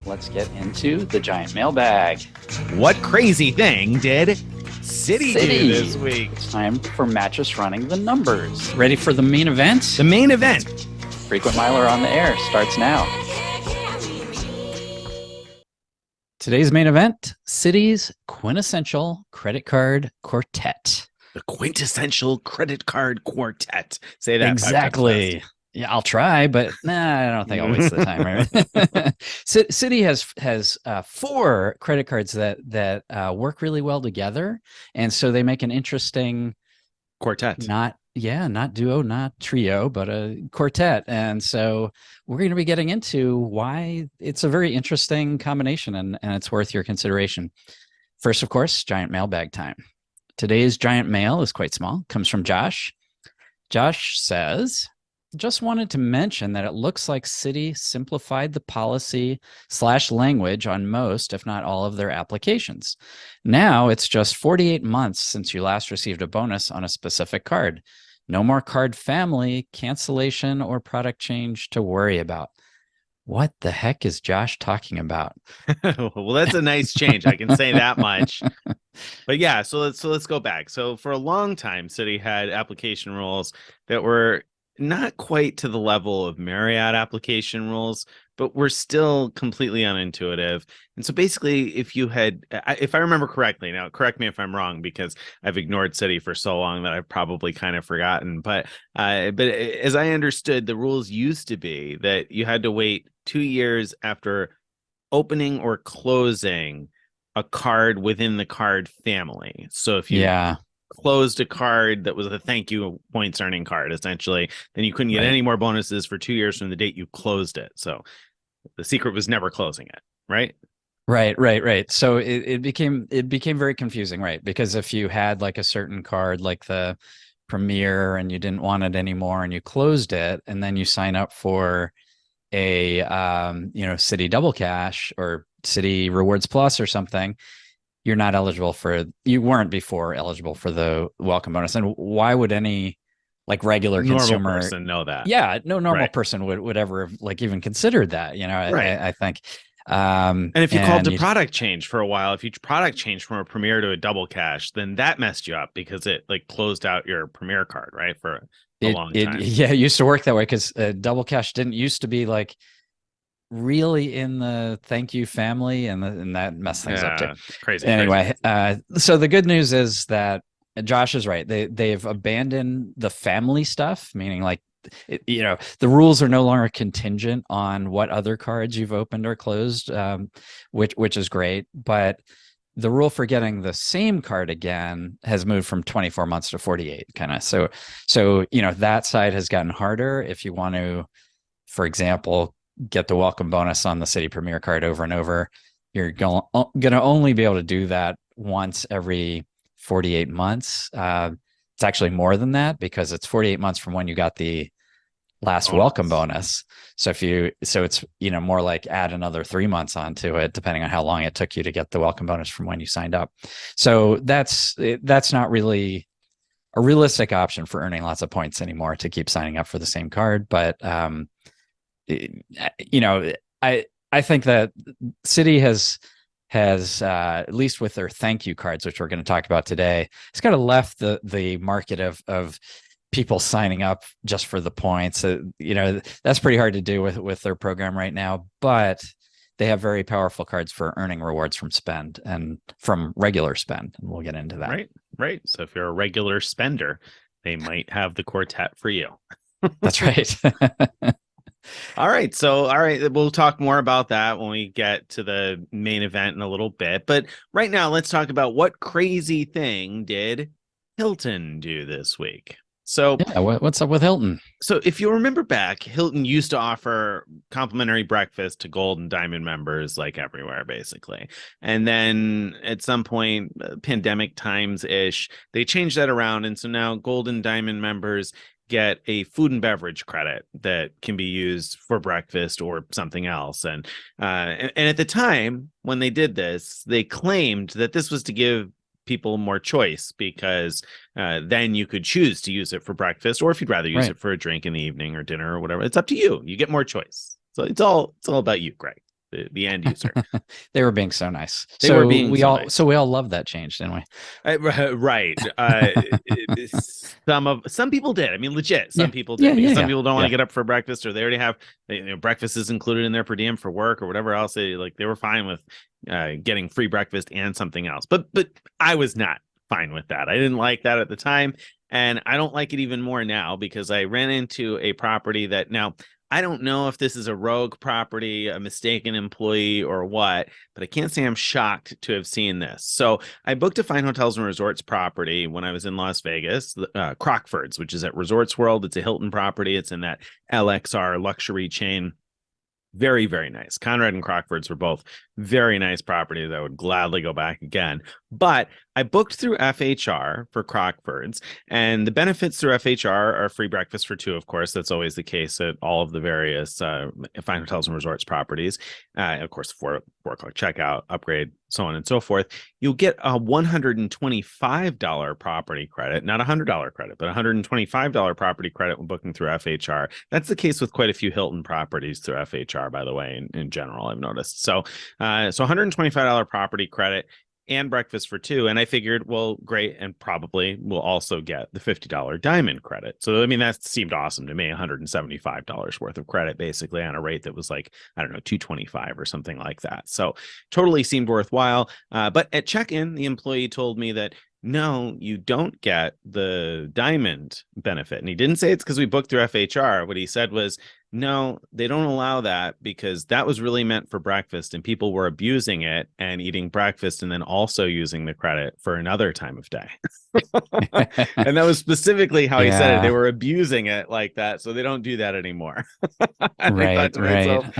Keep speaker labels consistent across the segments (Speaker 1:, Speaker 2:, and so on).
Speaker 1: let's get into the giant mailbag.
Speaker 2: What crazy thing did Citi do this week?
Speaker 1: It's time for Mattress running the numbers. Ready for the main event?
Speaker 2: The main event.
Speaker 1: Frequent Miler on the air starts now. Today's main event, Citi's Quintessential Credit Card Quartet.
Speaker 2: The Quintessential Credit Card Quartet. Say that
Speaker 1: exactly. Yeah, I'll try, but I don't think I'll waste the time. Right? Citi has 4 credit cards that work really well together, and so they make an interesting
Speaker 2: quartet.
Speaker 1: Not duo, not trio, but a quartet. And so we're going to be getting into why it's a very interesting combination, and it's worth your consideration. First, of course, giant mailbag time. Today's giant mail is quite small. Comes from Josh. Josh says, just wanted to mention that it looks like Citi simplified the policy/language on most, if not all, of their applications. Now it's just 48 months since you last received a bonus on a specific card. No more card family, cancellation, or product change to worry about. What the heck is Josh talking about?
Speaker 2: Well, that's a nice change. I can say that much. But yeah, so let's go back. So for a long time, Citi had application rules that were not quite to the level of Marriott application rules, but were still completely unintuitive. And so basically, if I remember correctly, now correct me if I'm wrong, because I've ignored Citi for so long that I've probably kind of forgotten. But as I understood, the rules used to be that you had to wait 2 years after opening or closing a card within the card family. So if you closed a card that was a thank you points earning card, essentially, then you couldn't get any more bonuses for 2 years from the date you closed it. So the secret was never closing it, right?
Speaker 1: Right. So it became very confusing, right? Because if you had like a certain card, like the Premier, and you didn't want it anymore, and you closed it, and then you sign up for a Citi Double Cash or Citi Rewards Plus or something, you weren't before eligible for the welcome bonus. And why would any like regular consumer
Speaker 2: person know that?
Speaker 1: Yeah, no normal person would ever have like even considered that, I think.
Speaker 2: And if you called the product change for a while, if you product changed from a Premier to a Double Cash, then that messed you up because it like closed out your Premier card, right? For a long time.
Speaker 1: Yeah, it used to work that way because Double Cash didn't used to be like really in the thank you family, and that messed things up too.
Speaker 2: Crazy.
Speaker 1: Anyway, so the good news is that Josh is right. They've abandoned the family stuff, meaning like, the rules are no longer contingent on what other cards you've opened or closed, which is great. But the rule for getting the same card again has moved from 24 months to 48 kind of. So, that side has gotten harder. If you want to, for example, get the welcome bonus on the Citi Premier card over and over, you're going to only be able to do that once every 48 months. It's actually more than that because it's 48 months from when you got the last welcome bonus. So it's more like add another 3 months onto it, depending on how long it took you to get the welcome bonus from when you signed up. So that's not really a realistic option for earning lots of points anymore, to keep signing up for the same card. But I think that Citi has at least with their thank you cards, which we're going to talk about today, it's kind of left the market of people signing up just for the points. That's pretty hard to do with their program right now, but they have very powerful cards for earning rewards from spend and from regular spend. And we'll get into that.
Speaker 2: Right. So if you're a regular spender, they might have the quartet for you.
Speaker 1: That's right.
Speaker 2: All right. We'll talk more about that when we get to the main event in a little bit. But right now, let's talk about what crazy thing did Hilton do this week. So
Speaker 1: what's up with Hilton?
Speaker 2: So if you remember back, Hilton used to offer complimentary breakfast to Gold and Diamond members like everywhere, basically. And then at some point, pandemic times-ish, they changed that around. And so now Gold and Diamond members get a food and beverage credit that can be used for breakfast or something else. And at the time when they did this, they claimed that this was to give people more choice, because then you could choose to use it for breakfast, or if you'd rather use it for a drink in the evening or dinner or whatever, it's up to you. You get more choice. So it's all about you, Greg. the end user.
Speaker 1: They were being so nice.
Speaker 2: They were
Speaker 1: So
Speaker 2: being
Speaker 1: we
Speaker 2: so
Speaker 1: all
Speaker 2: nice.
Speaker 1: so we all love that change, didn't we?
Speaker 2: Right. Some people did. I mean, legit.
Speaker 1: Yeah.
Speaker 2: Some people
Speaker 1: Yeah,
Speaker 2: did
Speaker 1: yeah,
Speaker 2: because some
Speaker 1: yeah.
Speaker 2: people don't want to
Speaker 1: Yeah.
Speaker 2: get up for breakfast, or they already have breakfast is included in their per diem for work or whatever else. They were fine with getting free breakfast and something else. But I was not fine with that. I didn't like that at the time, and I don't like it even more now because I ran into a property that now. I don't know if this is a rogue property, a mistaken employee, or what, but I can't say I'm shocked to have seen this. So I booked a Fine Hotels and Resorts property when I was in Las Vegas, Crockford's, which is at Resorts World. It's a Hilton property. It's in that LXR luxury chain. Very, very nice. Conrad and Crockford's were both very nice properties. I would gladly go back again. But I booked through FHR for Crockford's, and the benefits through FHR are free breakfast for two, of course. That's always the case at all of the various Fine Hotels and Resorts properties. Of course, 4 o'clock checkout, upgrade, so on and so forth. You'll get a $125 property credit, not a $100 credit, but a $125 property credit when booking through FHR. That's the case with quite a few Hilton properties through FHR, by the way, in general, I've noticed. So $125 property credit and breakfast for two. And I figured, well, great. And probably we'll also get the $50 diamond credit. So, I mean, that seemed awesome to me. $175 worth of credit, basically on a rate that was like, I don't know, $225 or something like that. So totally seemed worthwhile. But at check-in, the employee told me that no, you don't get the diamond benefit. And he didn't say it's because we booked through FHR. What he said was, no, they don't allow that because that was really meant for breakfast and people were abusing it and eating breakfast and then also using the credit for another time of day. And that was specifically how he said it. They
Speaker 1: Yeah.
Speaker 2: were abusing it like that. So they don't do that anymore. And I thought
Speaker 1: Right,
Speaker 2: to
Speaker 1: right.
Speaker 2: myself,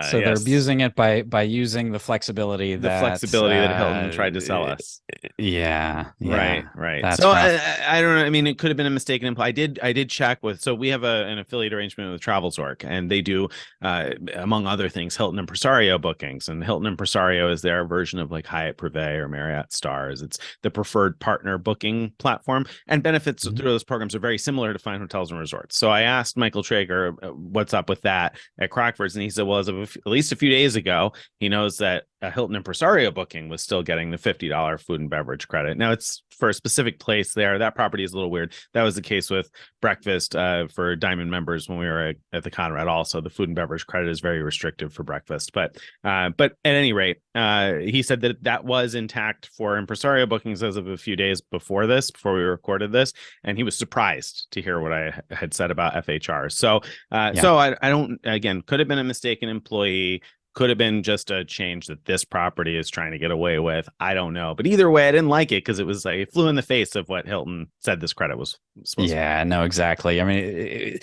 Speaker 1: So they're
Speaker 2: yes,
Speaker 1: abusing it by using the flexibility
Speaker 2: the
Speaker 1: that
Speaker 2: flexibility that Hilton tried to sell us.
Speaker 1: yeah,
Speaker 2: Right,
Speaker 1: yeah.
Speaker 2: right. So
Speaker 1: That's rough.
Speaker 2: I don't know. I mean, it could have been a mistaken imply. I did check with. So we have an affiliate arrangement with TravelZork, and they do, among other things, Hilton Impresario bookings. And Hilton Impresario is their version of like Hyatt Privé or Marriott Stars. It's the preferred partner booking platform, and benefits
Speaker 1: Mhm.
Speaker 2: through those programs are very similar to Fine Hotels and Resorts. So I asked Michael Traeger, what's up with that at Crockford's, and he said, well, as of at least a few days ago, he knows that a Hilton Impresario booking was still getting the $50 food and beverage credit. Now it's for a specific place there. That property is a little weird. That was the case with breakfast for Diamond members when we were at the Conrad. Also, the food and beverage credit is very restrictive for breakfast. But at any rate, he said that that was intact for Impresario bookings as of a few days before we recorded this, and he was surprised to hear what I had said about FHR. So
Speaker 1: Yeah.
Speaker 2: I don't, again, could have been a mistaken employee. Could have been just a change that this property is trying to get away with. I don't know. But either way, I didn't like it because it was like it flew in the face of what Hilton said this credit was supposed to be.
Speaker 1: Yeah, no, exactly. I mean,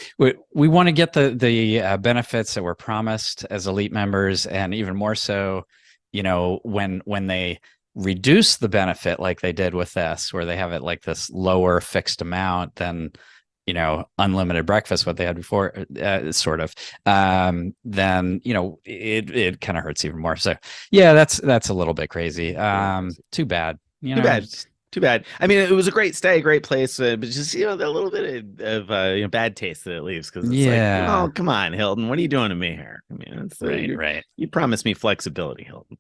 Speaker 1: we want to get the benefits that were promised as elite members, and even more so, when they reduce the benefit like they did with this, where they have it like this lower fixed amount than unlimited breakfast, what they had before, sort of, then it kind of hurts even more. So yeah, that's a little bit crazy. Too bad.
Speaker 2: Too bad. Too bad. I mean, it was a great stay, great place, but just that little bit of bad taste that it leaves because it's like,
Speaker 1: Yeah.
Speaker 2: oh, come on, Hilton, what are you doing to me here? I mean, it's
Speaker 1: Right.
Speaker 2: you promised me flexibility, Hilton.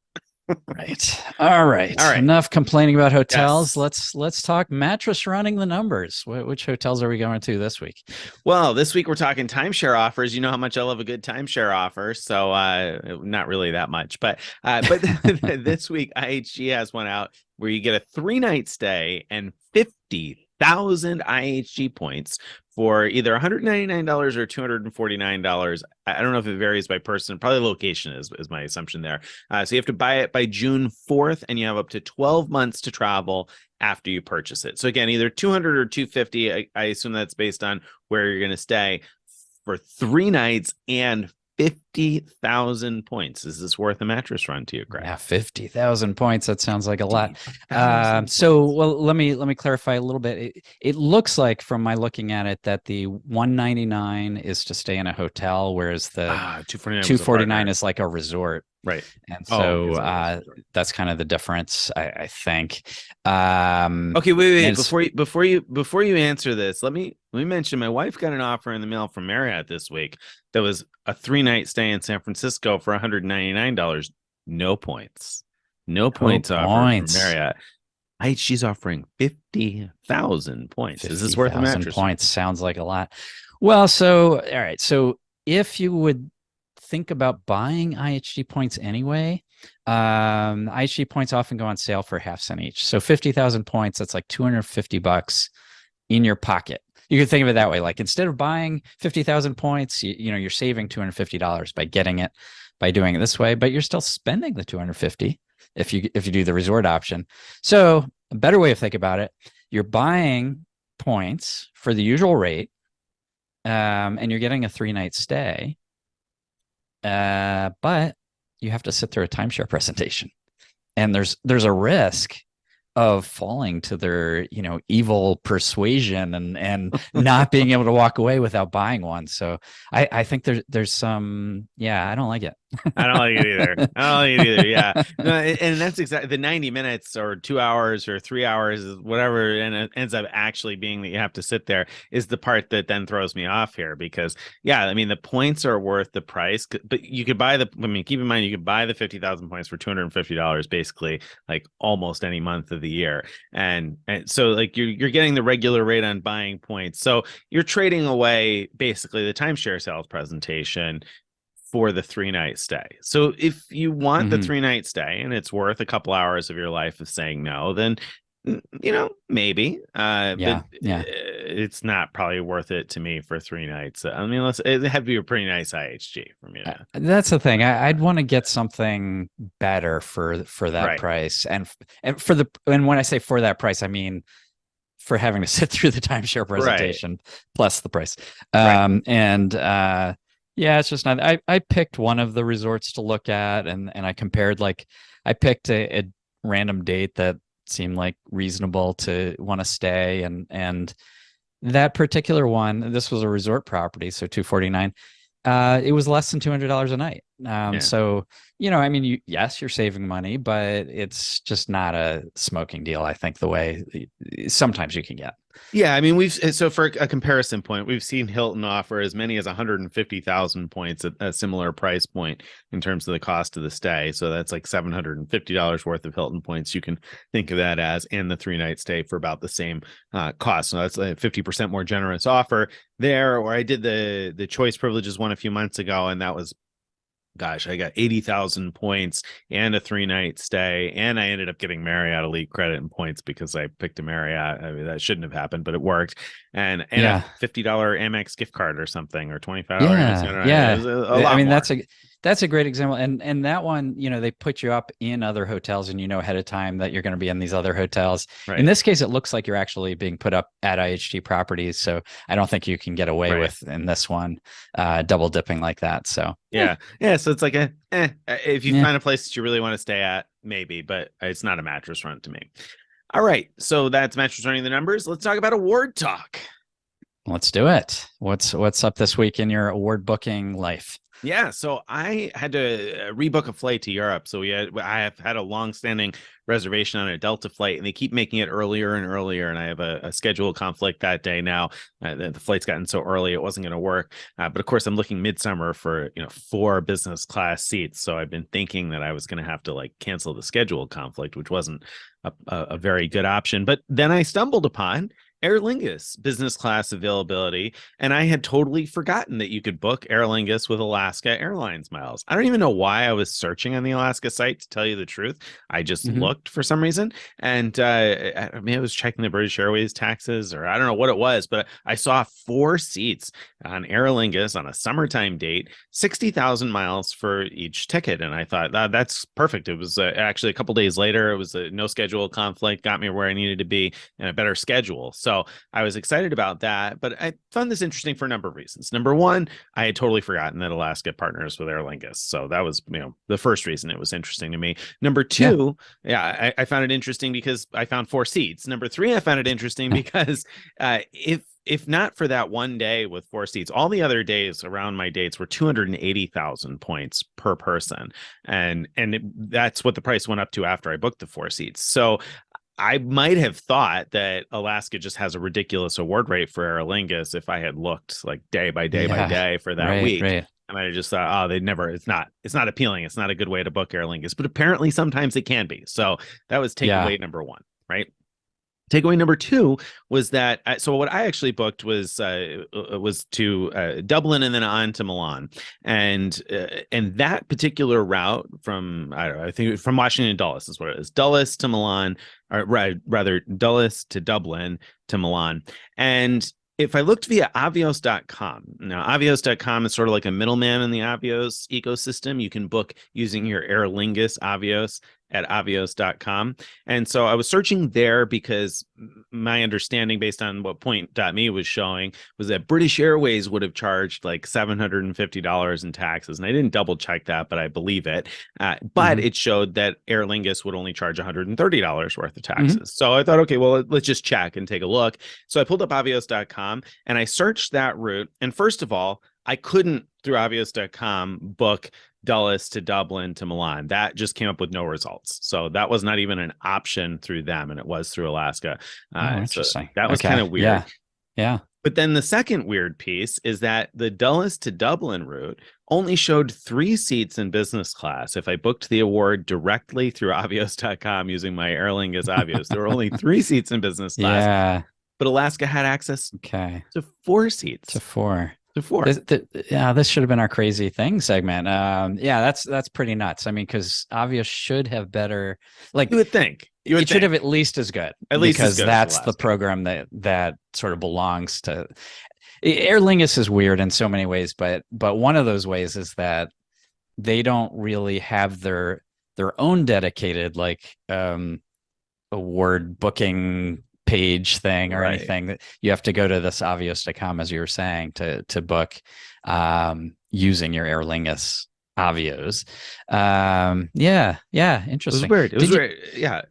Speaker 1: Right. All right.
Speaker 2: All right.
Speaker 1: Enough complaining about hotels.
Speaker 2: Yes.
Speaker 1: Let's talk Mattress running the numbers. Which hotels are we going to this week?
Speaker 2: Well, this week we're talking timeshare offers. You know how much I love a good timeshare offer, so not really that much, but this week IHG has one out where you get a 3-night stay and 50,000 IHG points for either $199 or $249. I don't know if it varies by person. Probably location is my assumption there. So you have to buy it by June 4th, and you have up to 12 months to travel after you purchase it. So again, either 200 or 250. I assume that's based on where you're going to stay for 3 nights and 50,000 points. Is this worth a mattress run to you, Greg?
Speaker 1: Yeah, 50,000 points. That sounds like a lot.
Speaker 2: 50,000
Speaker 1: So,
Speaker 2: points.
Speaker 1: well, let me clarify a little bit. It looks like from my looking at it that the 199 is to stay in a hotel, whereas the
Speaker 2: 249
Speaker 1: 249 is like a resort.
Speaker 2: Right.
Speaker 1: And
Speaker 2: Oh,
Speaker 1: so
Speaker 2: yes, it is, for sure.
Speaker 1: that's kind of the difference, I think.
Speaker 2: Okay, wait.
Speaker 1: And it's
Speaker 2: Before you answer this, let me mention my wife got an offer in the mail from Marriott this week that was a 3-night stay in San Francisco for $199. No points. No
Speaker 1: no
Speaker 2: points offer from
Speaker 1: points.
Speaker 2: Marriott. She's offering 50,000 points. Is this worth a
Speaker 1: 50,000
Speaker 2: mattress run?
Speaker 1: points sounds like a lot. Well, so all right. So if you would think about buying IHG points anyway, IHG points often go on sale for half cent each. So 50,000 points, that's like $250 in your pocket. You can think of it that way. Like instead of buying 50,000 points, you're saving $250 by getting it, by doing it this way, but you're still spending the 250 if you do the resort option. So a better way to think about it, you're buying points for the usual rate, and you're getting a 3-night stay, but you have to sit through a timeshare presentation, and there's a risk of falling to their evil persuasion and not being able to walk away without buying one. So I think there's some, I don't like it.
Speaker 2: I don't like it either. I don't like it either. Yeah. No, and that's exactly the 90 minutes or 2 hours or 3 hours, whatever. And it ends up actually being that you have to sit there is the part that then throws me off here because, yeah, I mean, the points are worth the price, but you could buy keep in mind, you could buy the 50,000 points for $250, basically like almost any month of the year. And so like you're getting the regular rate on buying points. So you're trading away basically the timeshare sales presentation for the 3-night stay. So if you want the 3-night stay and it's worth a couple hours of your life of saying no, then maybe. But it's not probably worth it to me for 3 nights. I mean, it have to be a pretty nice IHG for me.
Speaker 1: That's the thing. I'd want to get something better for that
Speaker 2: Right.
Speaker 1: price, and when I say for that price, I mean for having to sit through the timeshare presentation plus the price. It's just not. I picked one of the resorts to look at, and I compared. Like, I picked a random date that seemed like reasonable to want to stay, and that particular one. This was a resort property, so $249. It was less than $200 a night. So I mean, you're saving money, but it's just not a smoking deal. I think the way sometimes you can get.
Speaker 2: Yeah, I mean, so for a comparison point, we've seen Hilton offer as many as 150,000 points at a similar price point in terms of the cost of the stay. So that's like $750 worth of Hilton points. You can think of that as, and the 3-night stay for about the same cost. So that's a 50% more generous offer there. Or I did the choice privileges one a few months ago, and that was, gosh, I got 80,000 points and a 3-night stay. And I ended up getting Marriott elite credit and points because I picked a Marriott. I mean, that shouldn't have happened, but it worked. And a $50 Amex gift card or something, or $25.
Speaker 1: Yeah.
Speaker 2: It was a lot
Speaker 1: I mean,
Speaker 2: more.
Speaker 1: that's a great example. And that one, they put you up in other hotels and ahead of time that you're going to be in these other hotels.
Speaker 2: Right.
Speaker 1: In this case, it looks like you're actually being put up at IHG properties. So I don't think you can get away with in this one, double dipping like that. So
Speaker 2: yeah. So it's like if you find a place that you really want to stay at, maybe, but it's not a mattress run to me. All right. So that's mattress running the numbers. Let's talk about award talk.
Speaker 1: Let's do it. What's up this week in your award booking life?
Speaker 2: Yeah, so I had to rebook a flight to Europe. So I have had a long-standing reservation on a Delta flight, and they keep making it earlier and earlier. And I have a schedule conflict that day now. The flight's gotten so early it wasn't going to work. But of course, I'm looking midsummer for 4 business class seats. So I've been thinking that I was going to have to cancel the schedule conflict, which wasn't a very good option. But then I stumbled upon Aer Lingus business class availability, and I had totally forgotten that you could book Aer Lingus with Alaska Airlines miles. I don't even know why I was searching on the Alaska site, to tell you the truth. I just looked for some reason, and I was checking the British Airways taxes, or I don't know what it was, but I saw 4 seats on Aer Lingus on a summertime date, 60,000 miles for each ticket, and I thought that's perfect. It was actually a couple days later. It was a no schedule conflict, got me where I needed to be, and a better schedule. So I was excited about that, but I found this interesting for a number of reasons. Number one, I had totally forgotten that Alaska partners with Aer Lingus. So that was, the first reason it was interesting to me. Number two, I found it interesting because I found 4 seats. Number 3, I found it interesting because if if not for that one day with 4 seats, all the other days around my dates were 280,000 points per person. That's what the price went up to after I booked the 4 seats. So I might have thought that Alaska just has a ridiculous award rate for Aer Lingus if I had looked like day by day by day for that week.
Speaker 1: Right.
Speaker 2: I might have just thought, oh, it's not appealing. It's not a good way to book Aer Lingus, but apparently sometimes it can be. So that was takeaway number 1, right? Takeaway number 2 was that so what I actually booked was to Dublin and then on to Milan, and that particular route from I think from Washington to Dulles is what it is. Dulles to Milan, or rather Dulles to Dublin to Milan. And if I looked via Avios.com, now Avios.com is sort of like a middleman in the Avios ecosystem. You can book using your Aer Lingus Avios at avios.com. And so I was searching there because my understanding based on what Point.me was showing was that British Airways would have charged like $750 in taxes. And I didn't double check that, but I believe it. But it showed that Aer Lingus would only charge $130 worth of taxes. So I thought, okay, well, let's just check and take a look. So I pulled up avios.com and I searched that route. And first of all, I couldn't through avios.com book Dulles to Dublin to Milan. That just came up with no results. So that was not even an option through them, and it was through Alaska.
Speaker 1: Interesting.
Speaker 2: So that was kind of weird.
Speaker 1: Yeah.
Speaker 2: But then the second weird piece is that the Dulles to Dublin route only showed 3 seats in business class. If I booked the award directly through avios.com using my Aer Lingus Avios, there were only 3 seats in business class.
Speaker 1: Yeah.
Speaker 2: But Alaska had access to 4 seats.
Speaker 1: To 4.
Speaker 2: This
Speaker 1: should have been our crazy thing segment. That's pretty nuts. I mean, because Avios should have better, like
Speaker 2: you would think.
Speaker 1: It should have at least as good.
Speaker 2: At least
Speaker 1: because
Speaker 2: as good
Speaker 1: that's the program that sort of belongs to. Aer Lingus is weird in so many ways, but one of those ways is that they don't really have their own dedicated award booking page thing or anything. That you have to go to this avios.com, as you were saying, to book using your Aer Lingus Avios. Interesting.
Speaker 2: It was weird. Yeah.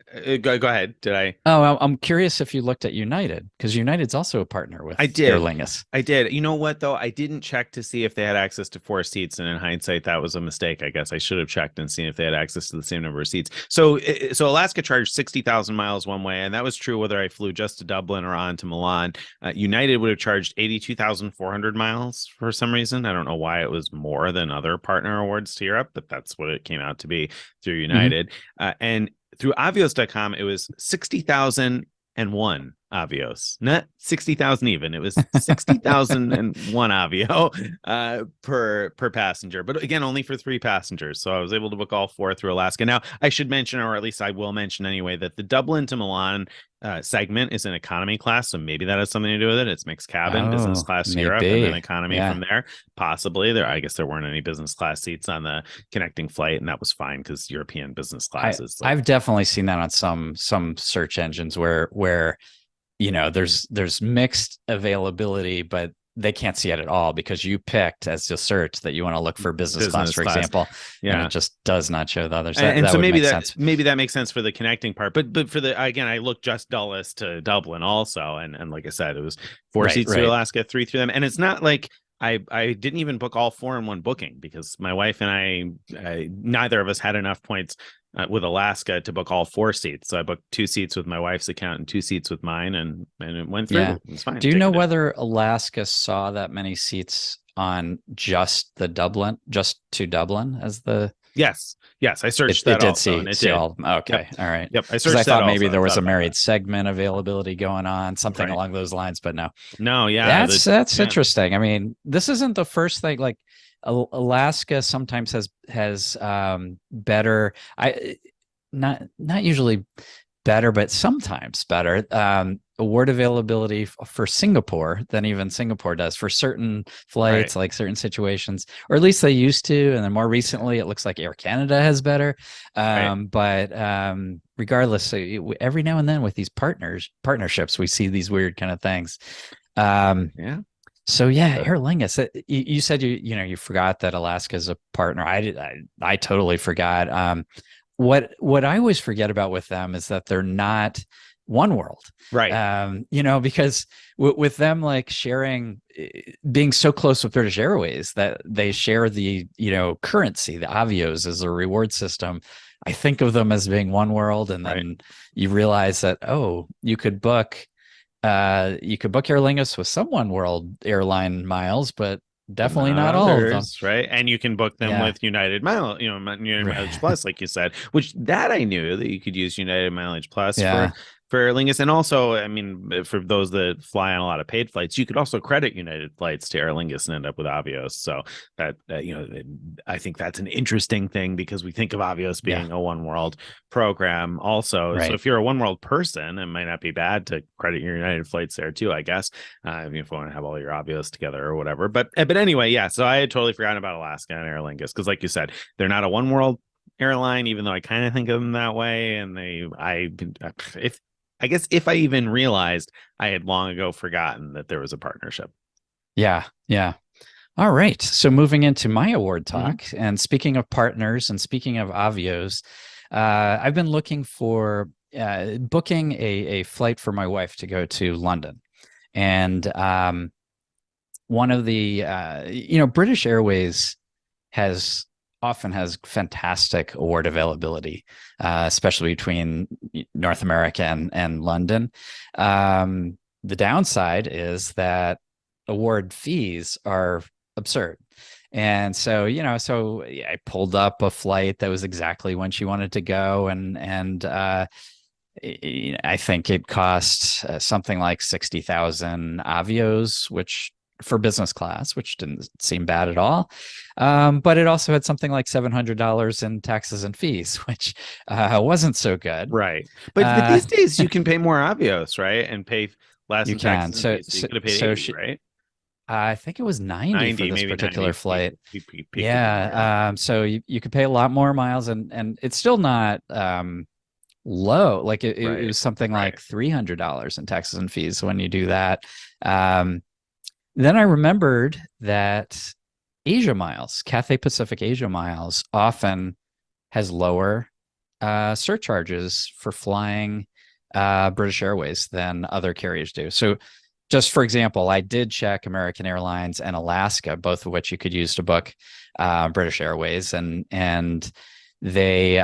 Speaker 2: Go ahead. Did I?
Speaker 1: Oh, I'm curious if you looked at United, because United's also a partner with Aer Lingus.
Speaker 2: I did. You know what, though? I didn't check to see if they had access to 4 seats. And in hindsight, that was a mistake. I guess I should have checked and seen if they had access to the same number of seats. So Alaska charged 60,000 miles one way. And that was true whether I flew just to Dublin or on to Milan. United would have charged 82,400 miles for some reason. I don't know why it was more than other partner awards to Europe, but that's what it came out to be through United. And through avios.com, it was 60,001 Avios, not 60,000 even. It was 60,001 Avio per passenger, but again, only for 3 passengers. So I was able to book all 4 through Alaska. Now, I should mention, or at least I will mention anyway, that the Dublin to Milan segment is an economy class, so maybe that has something to do with it. It's mixed cabin, business class Europe, and then economy from there. Possibly there. I guess there weren't any business class seats on the connecting flight, and that was fine because European business classes.
Speaker 1: I've definitely seen that on some search engines where there's mixed availability, but they can't see it at all because you picked as a search that you want to look for business class, for example. And it just does not show the others.
Speaker 2: So maybe that makes sense for the connecting part. But for the, again, I looked just Dulles to Dublin also. And like I said, it was 4 seats to Alaska, 3 through them. And it's not like I didn't even book all 4 in one booking because my wife and I neither of us had enough points with Alaska to book all 4 seats. So I booked 2 seats with my wife's account and 2 seats with mine, and it went through. It was fine.
Speaker 1: Do you know whether Alaska saw that many seats on just to Dublin as the?
Speaker 2: Yes. I searched that.
Speaker 1: It did
Speaker 2: also,
Speaker 1: see all. Okay. Yep. All right.
Speaker 2: Yep. I
Speaker 1: searched. I thought maybe there was a married segment availability going on, something along those lines, but no.
Speaker 2: Yeah.
Speaker 1: That's interesting. I mean, this isn't the first thing. Like Alaska sometimes has better. Not usually better, but sometimes better award availability for Singapore than even Singapore does for certain flights, like certain situations, or at least they used to. And then more recently, it looks like Air Canada has better. But regardless, every now and then with these partnerships, we see these weird kind of things. So Aer Lingus, you said you forgot that Alaska is a partner. I totally forgot. What I always forget about with them is that they're not one world.
Speaker 2: Right.
Speaker 1: Because with them like sharing, being so close with British Airways that they share the, currency, the avios as a reward system. I think of them as being one world. And
Speaker 2: Right.
Speaker 1: then you realize that, oh, you could book Air Lingus with some one world airline miles, but
Speaker 2: But
Speaker 1: definitely
Speaker 2: not
Speaker 1: not all of them.
Speaker 2: others, right? And you can book them
Speaker 1: Yeah.
Speaker 2: with United Mile, United Mileage
Speaker 1: Right.
Speaker 2: Plus, like you said, which that I knew that you could use United Mileage Plus
Speaker 1: Yeah.
Speaker 2: for Aer Lingus, and also, I mean, for those that fly on a lot of paid flights, you could also credit United flights to Aer Lingus and end up with Avios. So I think that's an interesting thing because we think of Avios
Speaker 1: Yeah.
Speaker 2: being a one world program, also. So
Speaker 1: Right.
Speaker 2: if you're a one world person, it might not be bad to credit your United flights there too, I guess. If you want to have all your Avios together or whatever. But anyway, yeah. So I had totally forgotten about Alaska and Aer Lingus because, like you said, they're not a one world airline, even though I kind of think of them that way. And if I guess if I even realized, I had long ago forgotten that there was a partnership.
Speaker 1: Yeah. Yeah. All right. So moving into my award
Speaker 2: Mm-hmm.
Speaker 1: talk, and speaking of partners and speaking of avios, I've been looking for booking a flight for my wife to go to London. And one of the, British Airways has often has fantastic award availability, especially between North America and London. The downside is that award fees are absurd. And so, I pulled up a flight that was exactly when she wanted to go, and I think it cost something like 60,000 avios, which for business class, which didn't seem bad at all. But it also had something like $700 in taxes and fees, which wasn't so good.
Speaker 2: Right. But
Speaker 1: Uh,
Speaker 2: these days you can pay more Avios, right? And pay less
Speaker 1: you
Speaker 2: in
Speaker 1: can.
Speaker 2: taxes and
Speaker 1: So,
Speaker 2: fees. So you
Speaker 1: so,
Speaker 2: could have paid
Speaker 1: so
Speaker 2: 80,
Speaker 1: she,
Speaker 2: right?
Speaker 1: I think it was 90 for
Speaker 2: 90,
Speaker 1: this
Speaker 2: maybe
Speaker 1: particular
Speaker 2: 90
Speaker 1: flight.
Speaker 2: peaked at 90. Yeah.
Speaker 1: Yeah. So you could pay a lot more miles, and it's still not low. Like it
Speaker 2: Right.
Speaker 1: was something
Speaker 2: Right.
Speaker 1: like $300 in taxes and fees when you do that. Um, then I remembered that Asia Miles, Cathay Pacific Asia Miles, often has lower surcharges for flying British Airways than other carriers do. So, just for example, I did check American Airlines and Alaska, both of which you could use to book British Airways, and they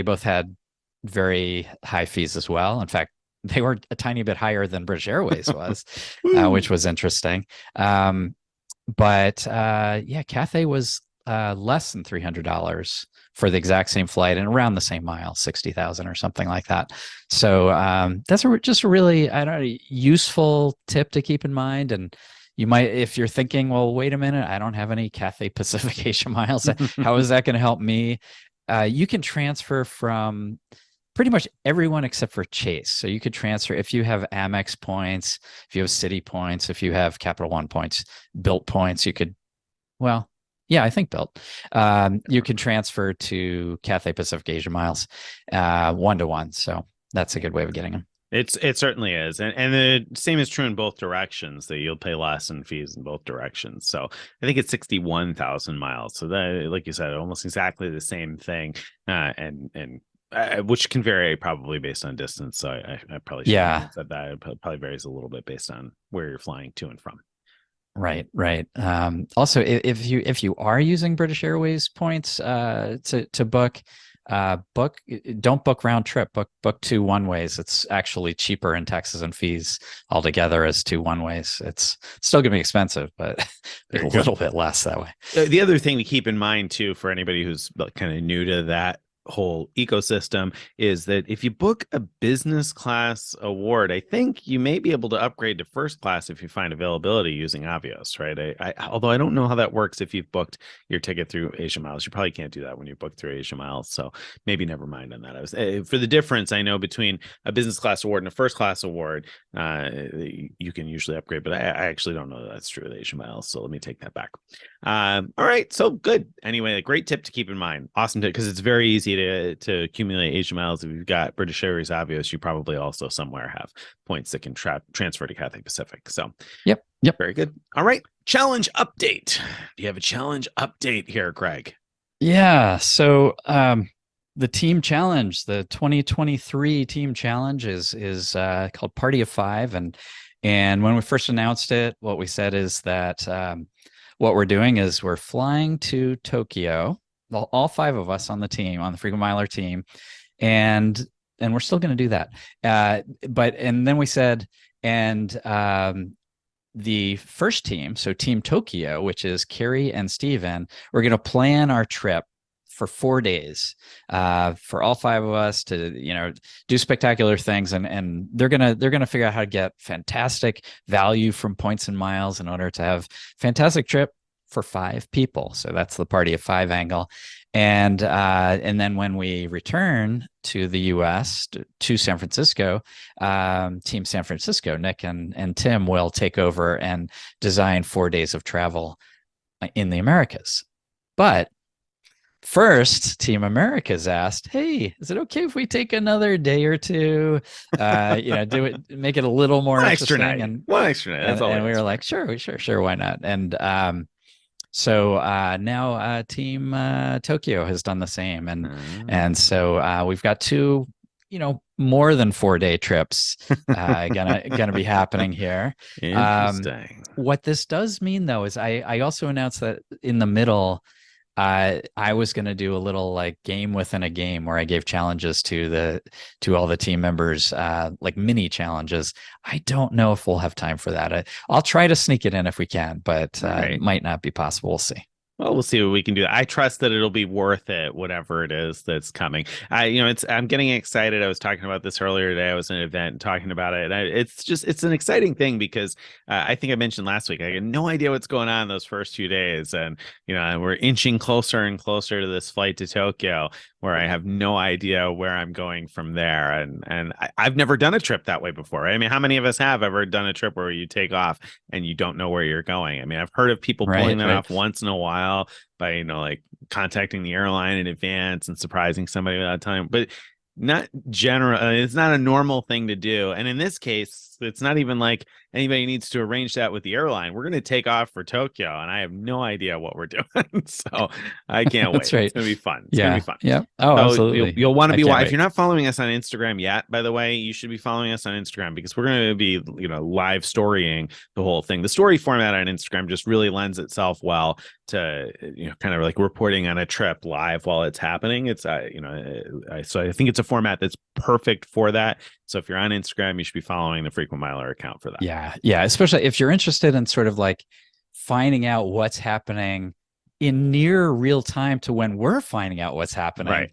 Speaker 1: both had very high fees as well. In fact, they were a tiny bit higher than British Airways was, which was interesting. Um, but Cathay was less than $300 for the exact same flight and around the same mile, 60,000 or something like that. So that's just a really, I don't know, useful tip to keep in mind. And you might, if you're thinking, well, wait a minute, I don't have any Cathay Pacific Asia miles. How is that going to help me? You can transfer from pretty much everyone except for Chase. So you could transfer if you have Amex points, if you have Citi points, if you have Capital One points, Built points, you could, well, yeah, I think Built. You can transfer to Cathay Pacific Asia Miles 1-to-1. So that's a good way of getting them.
Speaker 2: It certainly is, and the same is true in both directions. That you'll pay less in fees in both directions. So I think it's 61,000 miles. So that, like you said, almost exactly the same thing, and which can vary probably based on distance. So I probably should
Speaker 1: Yeah.
Speaker 2: have said that. It probably varies a little bit based on where you're flying to and from.
Speaker 1: Right, right. Also, if you are using British Airways points to book, don't book round trip. Book two one ways. It's actually cheaper in taxes and fees altogether as two one ways. It's still gonna be expensive, but a little bit less that way.
Speaker 2: The other thing to keep in mind too, for anybody who's kind of new to that whole ecosystem, is that if you book a business class award, I think you may be able to upgrade to first class if you find availability using Avios, right? Although I don't know how that works if you've booked your ticket through Asia Miles. You probably can't do that when you book through Asia Miles, so maybe never mind on that. I was for the difference I know between a business class award and a first class award, you can usually upgrade, but I actually don't know that that's true with Asia Miles, so let me take that back. All right, so good. Anyway, a great tip to keep in mind. Awesome tip, because it's very easy to accumulate Asia Miles. If you've got British Airways Avios, you probably also somewhere have points that can transfer to Cathay Pacific. So
Speaker 1: Yep.
Speaker 2: very good. All right, challenge update. Do you have a challenge update here, Craig?
Speaker 1: Yeah. So the team challenge, the 2023 team challenge is called Party of Five, and when we first announced it, what we said is that what we're doing is we're flying to Tokyo, all five of us on the team, on the Frequent Miler team, and we're still going to do that. And then we said, and the first team, so Team Tokyo, which is Carrie and Steven, we're going to plan our trip for 4 days for all five of us to, do spectacular things. And they're gonna figure out how to get fantastic value from points and miles in order to have fantastic trip for 5 people. So that's the Party of Five angle. And then when we return to the US to San Francisco, Team San Francisco, Nick and Tim will take over and design 4 days of travel in the Americas. But first, Team America's asked, "Hey, is it okay if we take another day or two? Do it, make it a little more interesting."
Speaker 2: One extra night. That's all.
Speaker 1: And we were like, "Sure, why not?" And so now Team Tokyo has done the same, and so we've got 2, more than 4-day trips gonna be happening here.
Speaker 2: Interesting.
Speaker 1: What this does mean, though, is I also announced that in the middle, I was going to do a little like game within a game where I gave challenges to all the team members, like mini challenges. I don't know if we'll have time for that. I'll try to sneak it in if we can, but it might not be possible. We'll see.
Speaker 2: Well, we'll see what we can do. I trust that it'll be worth it, whatever it is that's coming. I'm getting excited. I was talking about this earlier today. I was at an event talking about it. And it's an exciting thing because I think I mentioned last week, I had no idea what's going on those first few days. And, we're inching closer and closer to this flight to Tokyo, where I have no idea where I'm going from there. And I've never done a trip that way before. Right? I mean, how many of us have ever done a trip where you take off and you don't know where you're going? I mean, I've heard of people pulling that off once in a while by, like contacting the airline in advance and surprising somebody without time, but not general. It's not a normal thing to do. And in this case, it's not even like anybody needs to arrange that with the airline. We're going to take off for Tokyo, and I have no idea what we're doing. So I can't wait.
Speaker 1: That's right.
Speaker 2: It's going to be fun. It's
Speaker 1: going
Speaker 2: to be fun.
Speaker 1: Yeah. Oh,
Speaker 2: so
Speaker 1: absolutely.
Speaker 2: You'll want to be if you're not following us on Instagram yet, by the way, you should be following us on Instagram because we're going to be, live storying the whole thing. The story format on Instagram just really lends itself well to, kind of like reporting on a trip live while it's happening. It's, so I think it's a format that's perfect for that. So if you're on Instagram, you should be following the Frequent Miler account for that.
Speaker 1: Yeah. Yeah. Especially if you're interested in sort of like finding out what's happening in near real time to when we're finding out what's happening.
Speaker 2: Right.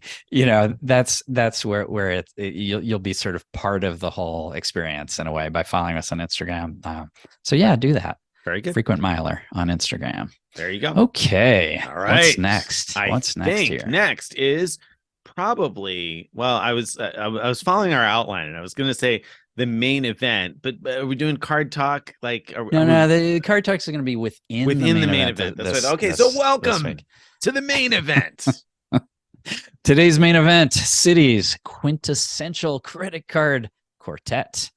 Speaker 1: That's where you'll be sort of part of the whole experience in a way by following us on Instagram. So yeah, do that.
Speaker 2: Very good.
Speaker 1: Frequent Miler on Instagram.
Speaker 2: There you go.
Speaker 1: Okay.
Speaker 2: All right.
Speaker 1: What's next? What's next here?
Speaker 2: Next is probably, I was following our outline and I was going to say the main event, but are we doing card talk? Like,
Speaker 1: no, the card talks are going to be within the main event.
Speaker 2: That's right. Okay, so welcome to the main event.
Speaker 1: Today's main event, Citi's Quintessential Credit Card Quartet.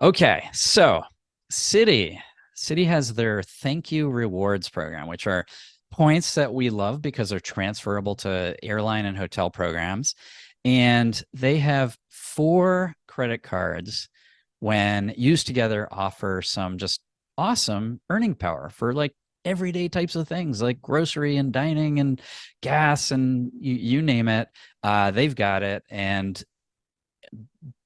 Speaker 1: Okay, so Citi has their thank you rewards program, which are points that we love because they're transferable to airline and hotel programs. And they have 4 credit cards when used together offer some just awesome earning power for like everyday types of things like grocery and dining and gas and you name it. They've got it. And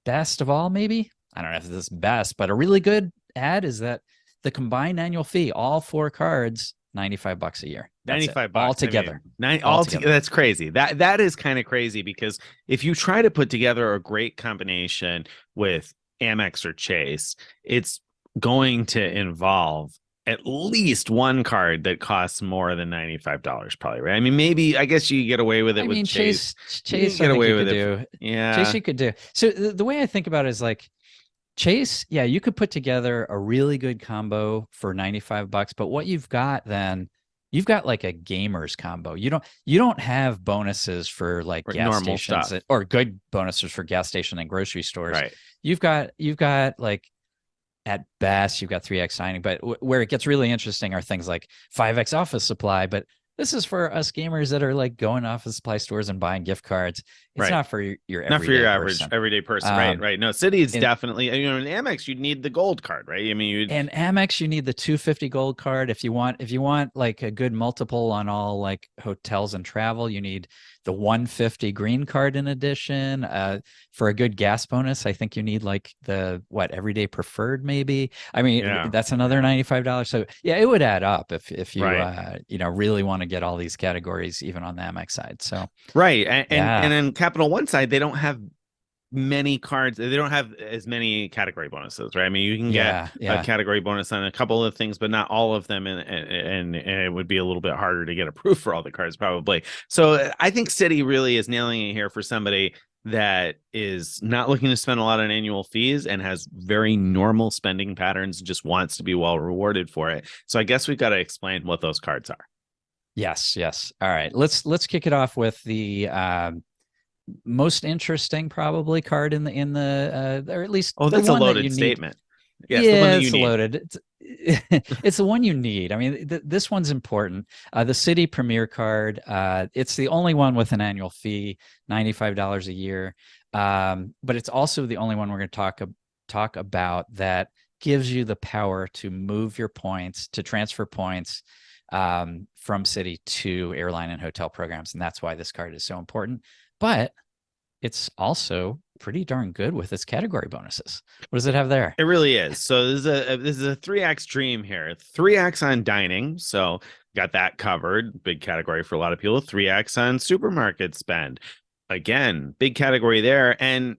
Speaker 1: best of all, maybe, I don't know if this is best, but a really good ad is that the combined annual fee, all 4 cards, $95 a year. That's $95 altogether.
Speaker 2: That's crazy. That is kind of crazy because if you try to put together a great combination with Amex or Chase, it's going to involve at least one card that costs more than $95, probably, right? I mean, maybe, I guess you get away with it with Chase.
Speaker 1: Chase,
Speaker 2: get away with
Speaker 1: it.
Speaker 2: Yeah.
Speaker 1: Chase you could do. So the way I think about it is like, Chase, yeah, you could put together a really good combo for $95, but what you've got then, you've got like a gamer's combo. You don't have bonuses for like gas stations or good bonuses for gas station and grocery stores.
Speaker 2: Right.
Speaker 1: You've got like at best you've got 3x signing, but where it gets really interesting are things like 5x office supply, but this is for us gamers that are like going off of supply stores and buying gift cards. It's
Speaker 2: Right.
Speaker 1: not for your
Speaker 2: Not for your
Speaker 1: everyday
Speaker 2: average
Speaker 1: person.
Speaker 2: everyday person. Right.
Speaker 1: Um,
Speaker 2: Right. No, City is
Speaker 1: in
Speaker 2: definitely, in Amex, you'd need the gold card, right? I mean, you'd
Speaker 1: in Amex, you need the 250 gold card. If you want like a good multiple on all like hotels and travel, you need the 150 green card in addition. For a good gas bonus, I think you need like the what everyday preferred maybe. I mean,
Speaker 2: yeah.
Speaker 1: that's another $95. So yeah, it would add up if you
Speaker 2: Right.
Speaker 1: really want to get all these categories even on the Amex side. So
Speaker 2: Right. And
Speaker 1: yeah,
Speaker 2: then Capital One side, they don't have many cards. They don't have as many category bonuses, right? I mean, you can get
Speaker 1: yeah,
Speaker 2: a
Speaker 1: yeah.
Speaker 2: category bonus on a couple of things, but not all of them, and it would be a little bit harder to get approved for all the cards probably. So I think City really is nailing it here for somebody that is not looking to spend a lot on annual fees and has very normal spending patterns and just wants to be well rewarded for it. So I guess we've got to explain what those cards are.
Speaker 1: Yes, yes. All right. Let's kick it off with the most interesting probably card in the or at least
Speaker 2: Oh,
Speaker 1: the
Speaker 2: that's a
Speaker 1: one that you
Speaker 2: loaded
Speaker 1: need.
Speaker 2: statement. Yes, the one
Speaker 1: Yeah,
Speaker 2: that you
Speaker 1: it's
Speaker 2: need.
Speaker 1: loaded. It's the one you need. I mean, this one's important. The City Premier card. It's the only one with an annual fee, $95 a year. But it's also the only one we're going to talk about that gives you the power to move your points, to transfer points from City to airline and hotel programs, and that's why this card is so important. But it's also pretty darn good with its category bonuses. What does it have there?
Speaker 2: It really is. So this is a 3x dream here. 3x on dining. So got that covered. Big category for a lot of people. 3x on supermarket spend. Again, big category there. And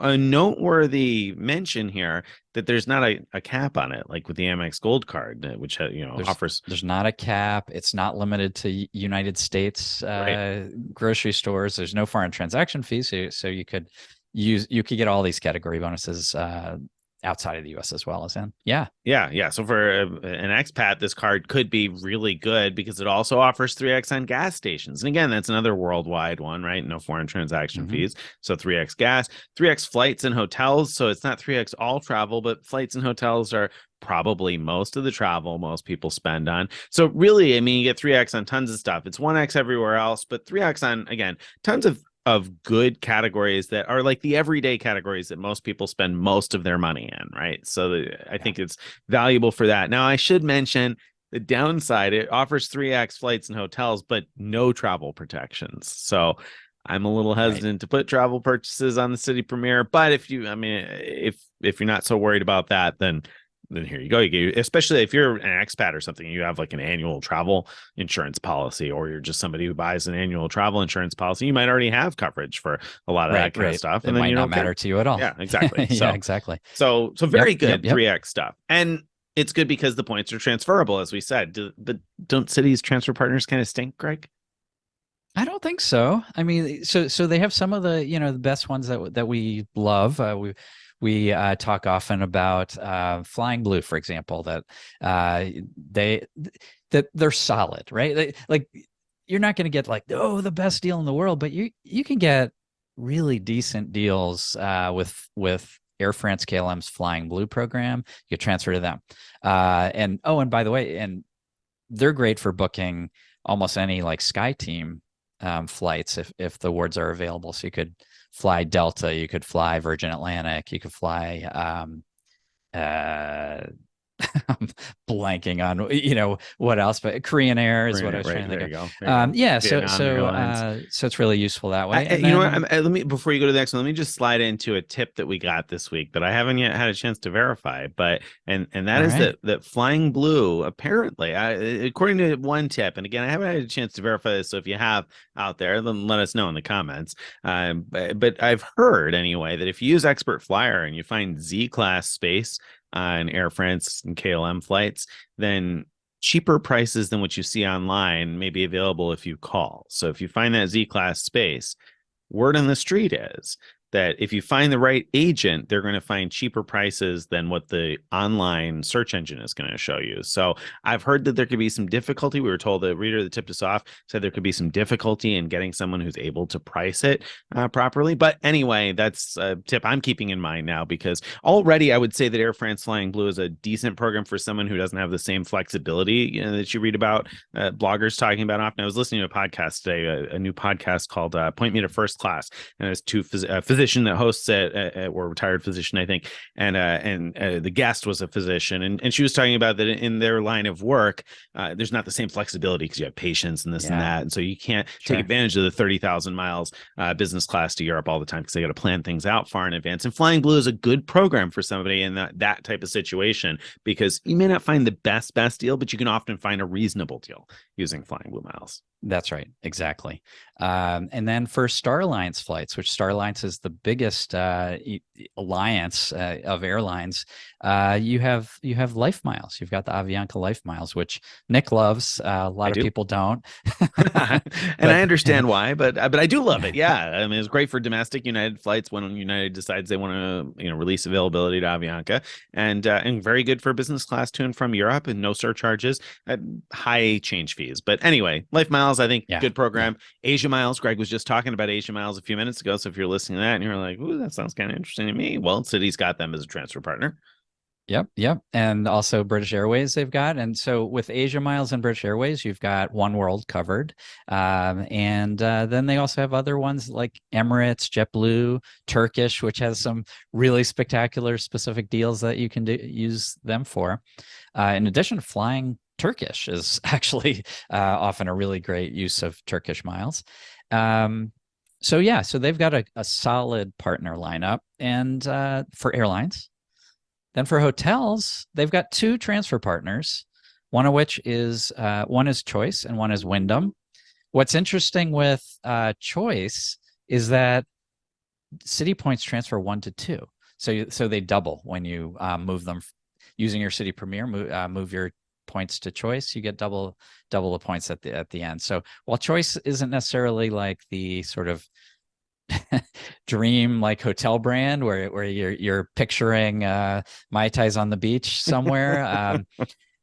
Speaker 2: a noteworthy mention here that there's not a cap on it, like with the Amex Gold Card, which
Speaker 1: There's
Speaker 2: offers
Speaker 1: there's not a cap. It's not limited to United States
Speaker 2: right.
Speaker 1: grocery stores. There's no foreign transaction fees, so you could get all these category bonuses outside of the U.S. as well as in. Yeah,
Speaker 2: Yeah. So for an expat, this card could be really good because it also offers 3x on gas stations. And again, that's another worldwide one, right? No foreign transaction
Speaker 1: hmm
Speaker 2: fees. So 3x gas, 3x flights and hotels. So it's not 3x all travel, but flights and hotels are probably most of the travel most people spend on. So really, I mean, you get 3x on tons of stuff. It's 1x everywhere else, but 3x on, again, tons of good categories that are like the everyday categories that most people spend most of their money in, right? So I
Speaker 1: yeah,
Speaker 2: think it's valuable for that. Now, I should mention the downside, it offers 3x flights and hotels, but no travel protections. So I'm a little
Speaker 1: right.
Speaker 2: hesitant to put travel purchases on the City Premier, but I mean, if you're not so worried about that, then here you go. Especially if you're an expat or something, you have like an annual travel insurance policy, or you're just somebody who buys an annual travel insurance policy. You might already have coverage for a lot of
Speaker 1: Right,
Speaker 2: that kind of
Speaker 1: right.
Speaker 2: stuff,
Speaker 1: It
Speaker 2: and then
Speaker 1: might
Speaker 2: you
Speaker 1: not
Speaker 2: don't care.
Speaker 1: matter to you at all.
Speaker 2: Yeah, exactly.
Speaker 1: Yeah,
Speaker 2: So,
Speaker 1: exactly.
Speaker 2: so very
Speaker 1: Yep, yep,
Speaker 2: good
Speaker 1: yep.
Speaker 2: 3x stuff, and it's good because the points are transferable, as we said. But don't cities transfer partners kind of stink, Greg?
Speaker 1: I don't think so. I mean, so they have some of the best ones that we love. We talk often about Flying Blue, for example, that uh, they that they're solid, right? Like you're not going to get like the best deal in the world, but you can get really decent deals with Air France KLM's Flying Blue program. You transfer to them, and by the way, and they're great for booking almost any like Sky Team flights if the awards are available. So you could fly Delta, you could fly Virgin Atlantic, you could fly uh, I'm blanking on what else, but Korean Air is what I was
Speaker 2: Right
Speaker 1: trying to think
Speaker 2: there
Speaker 1: of.
Speaker 2: you go. There you go.
Speaker 1: Yeah, so
Speaker 2: Vietnam
Speaker 1: so
Speaker 2: Airlines.
Speaker 1: uh, so it's really useful that way. And
Speaker 2: You know what?
Speaker 1: then
Speaker 2: Let me before you go to the next one. Let me just slide into a tip that we got this week that I haven't yet had a chance to verify. But and that
Speaker 1: all
Speaker 2: is
Speaker 1: right,
Speaker 2: that Flying Blue apparently, according to one tip, and again, I haven't had a chance to verify this. So if you have out there, then let us know in the comments. But I've heard anyway that if you use Expert Flyer and you find Z class space on Air France and KLM flights, then cheaper prices than what you see online may be available if you call. So if you find that Z class space, word on the street is that if you find the right agent, they're going to find cheaper prices than what the online search engine is going to show you. So I've heard that there could be some difficulty. We were told, the reader that tipped us off said there could be some difficulty in getting someone who's able to price it properly. But anyway, that's a tip I'm keeping in mind now, because already I would say that Air France Flying Blue is a decent program for someone who doesn't have the same flexibility, that you read about bloggers talking about often. I was listening to a podcast today, a new podcast called Point Me to First Class, and there's two physician that hosts it, or retired physician, I think, and the guest was a physician, and she was talking about that in their line of work, there's not the same flexibility because you have patients and this and that, and so you can't take advantage of the 30,000 miles business class to Europe all the time, because they got to plan things out far in advance. And Flying Blue is a good program for somebody in that type of situation, because you may not find the best deal, but you can often find a reasonable deal using Flying Blue miles.
Speaker 1: That's right. Exactly. And then for Star Alliance flights, which Star Alliance is the biggest alliance of airlines, you have Life Miles. You've got the Avianca Life Miles, which Nick loves. A lot of people don't.
Speaker 2: And I understand why, but I do love it. Yeah. I mean, it's great for domestic United flights when United decides they want to, release availability to Avianca, and very good for business class to and from Europe, and no surcharges at high change fees. But anyway, Life Miles, I think, good program. Asia Miles, Greg was just talking about Asia Miles a few minutes ago. So if you're listening to that and you're like, ooh, that sounds kind of interesting to me, well, Citi's got them as a transfer partner.
Speaker 1: Yep. And also British Airways they've got. And so with Asia Miles and British Airways, you've got One World covered. And then they also have other ones like Emirates, JetBlue, Turkish, which has some really spectacular specific deals that you can use them for. In addition, flying Turkish is actually often a really great use of Turkish miles. So they've got a solid partner lineup, and for airlines. Then for hotels, they've got two transfer partners, one of which is one is Choice and one is Wyndham. What's interesting with Choice is that Citi points transfer 1 to 2, so they double when you move them using your Citi Premier. Move your points to Choice, you get double the points at the end. So while Choice isn't necessarily like the sort of dream like hotel brand where you're picturing Mai Tais on the beach somewhere,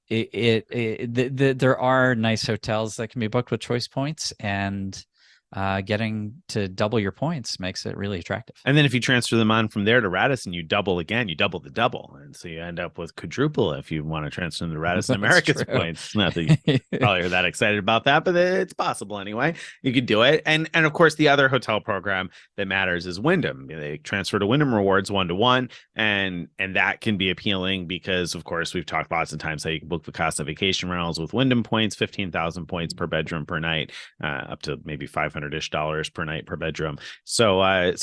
Speaker 1: there are nice hotels that can be booked with Choice points, and getting to double your points makes it really attractive.
Speaker 2: And then if you transfer them on from there to Radisson, you double again, you double the double. And so you end up with quadruple if you want to transfer them to Radisson America's points. Not that you probably are that excited about that, but it's possible anyway. You could do it. And of course, the other hotel program that matters is Wyndham. They transfer to Wyndham Rewards 1-to-1, and that can be appealing because, of course, we've talked lots of times how you can book the Costa Vacation Rentals with Wyndham points, 15,000 points per bedroom per night, up to maybe $500-ish per night per bedroom. So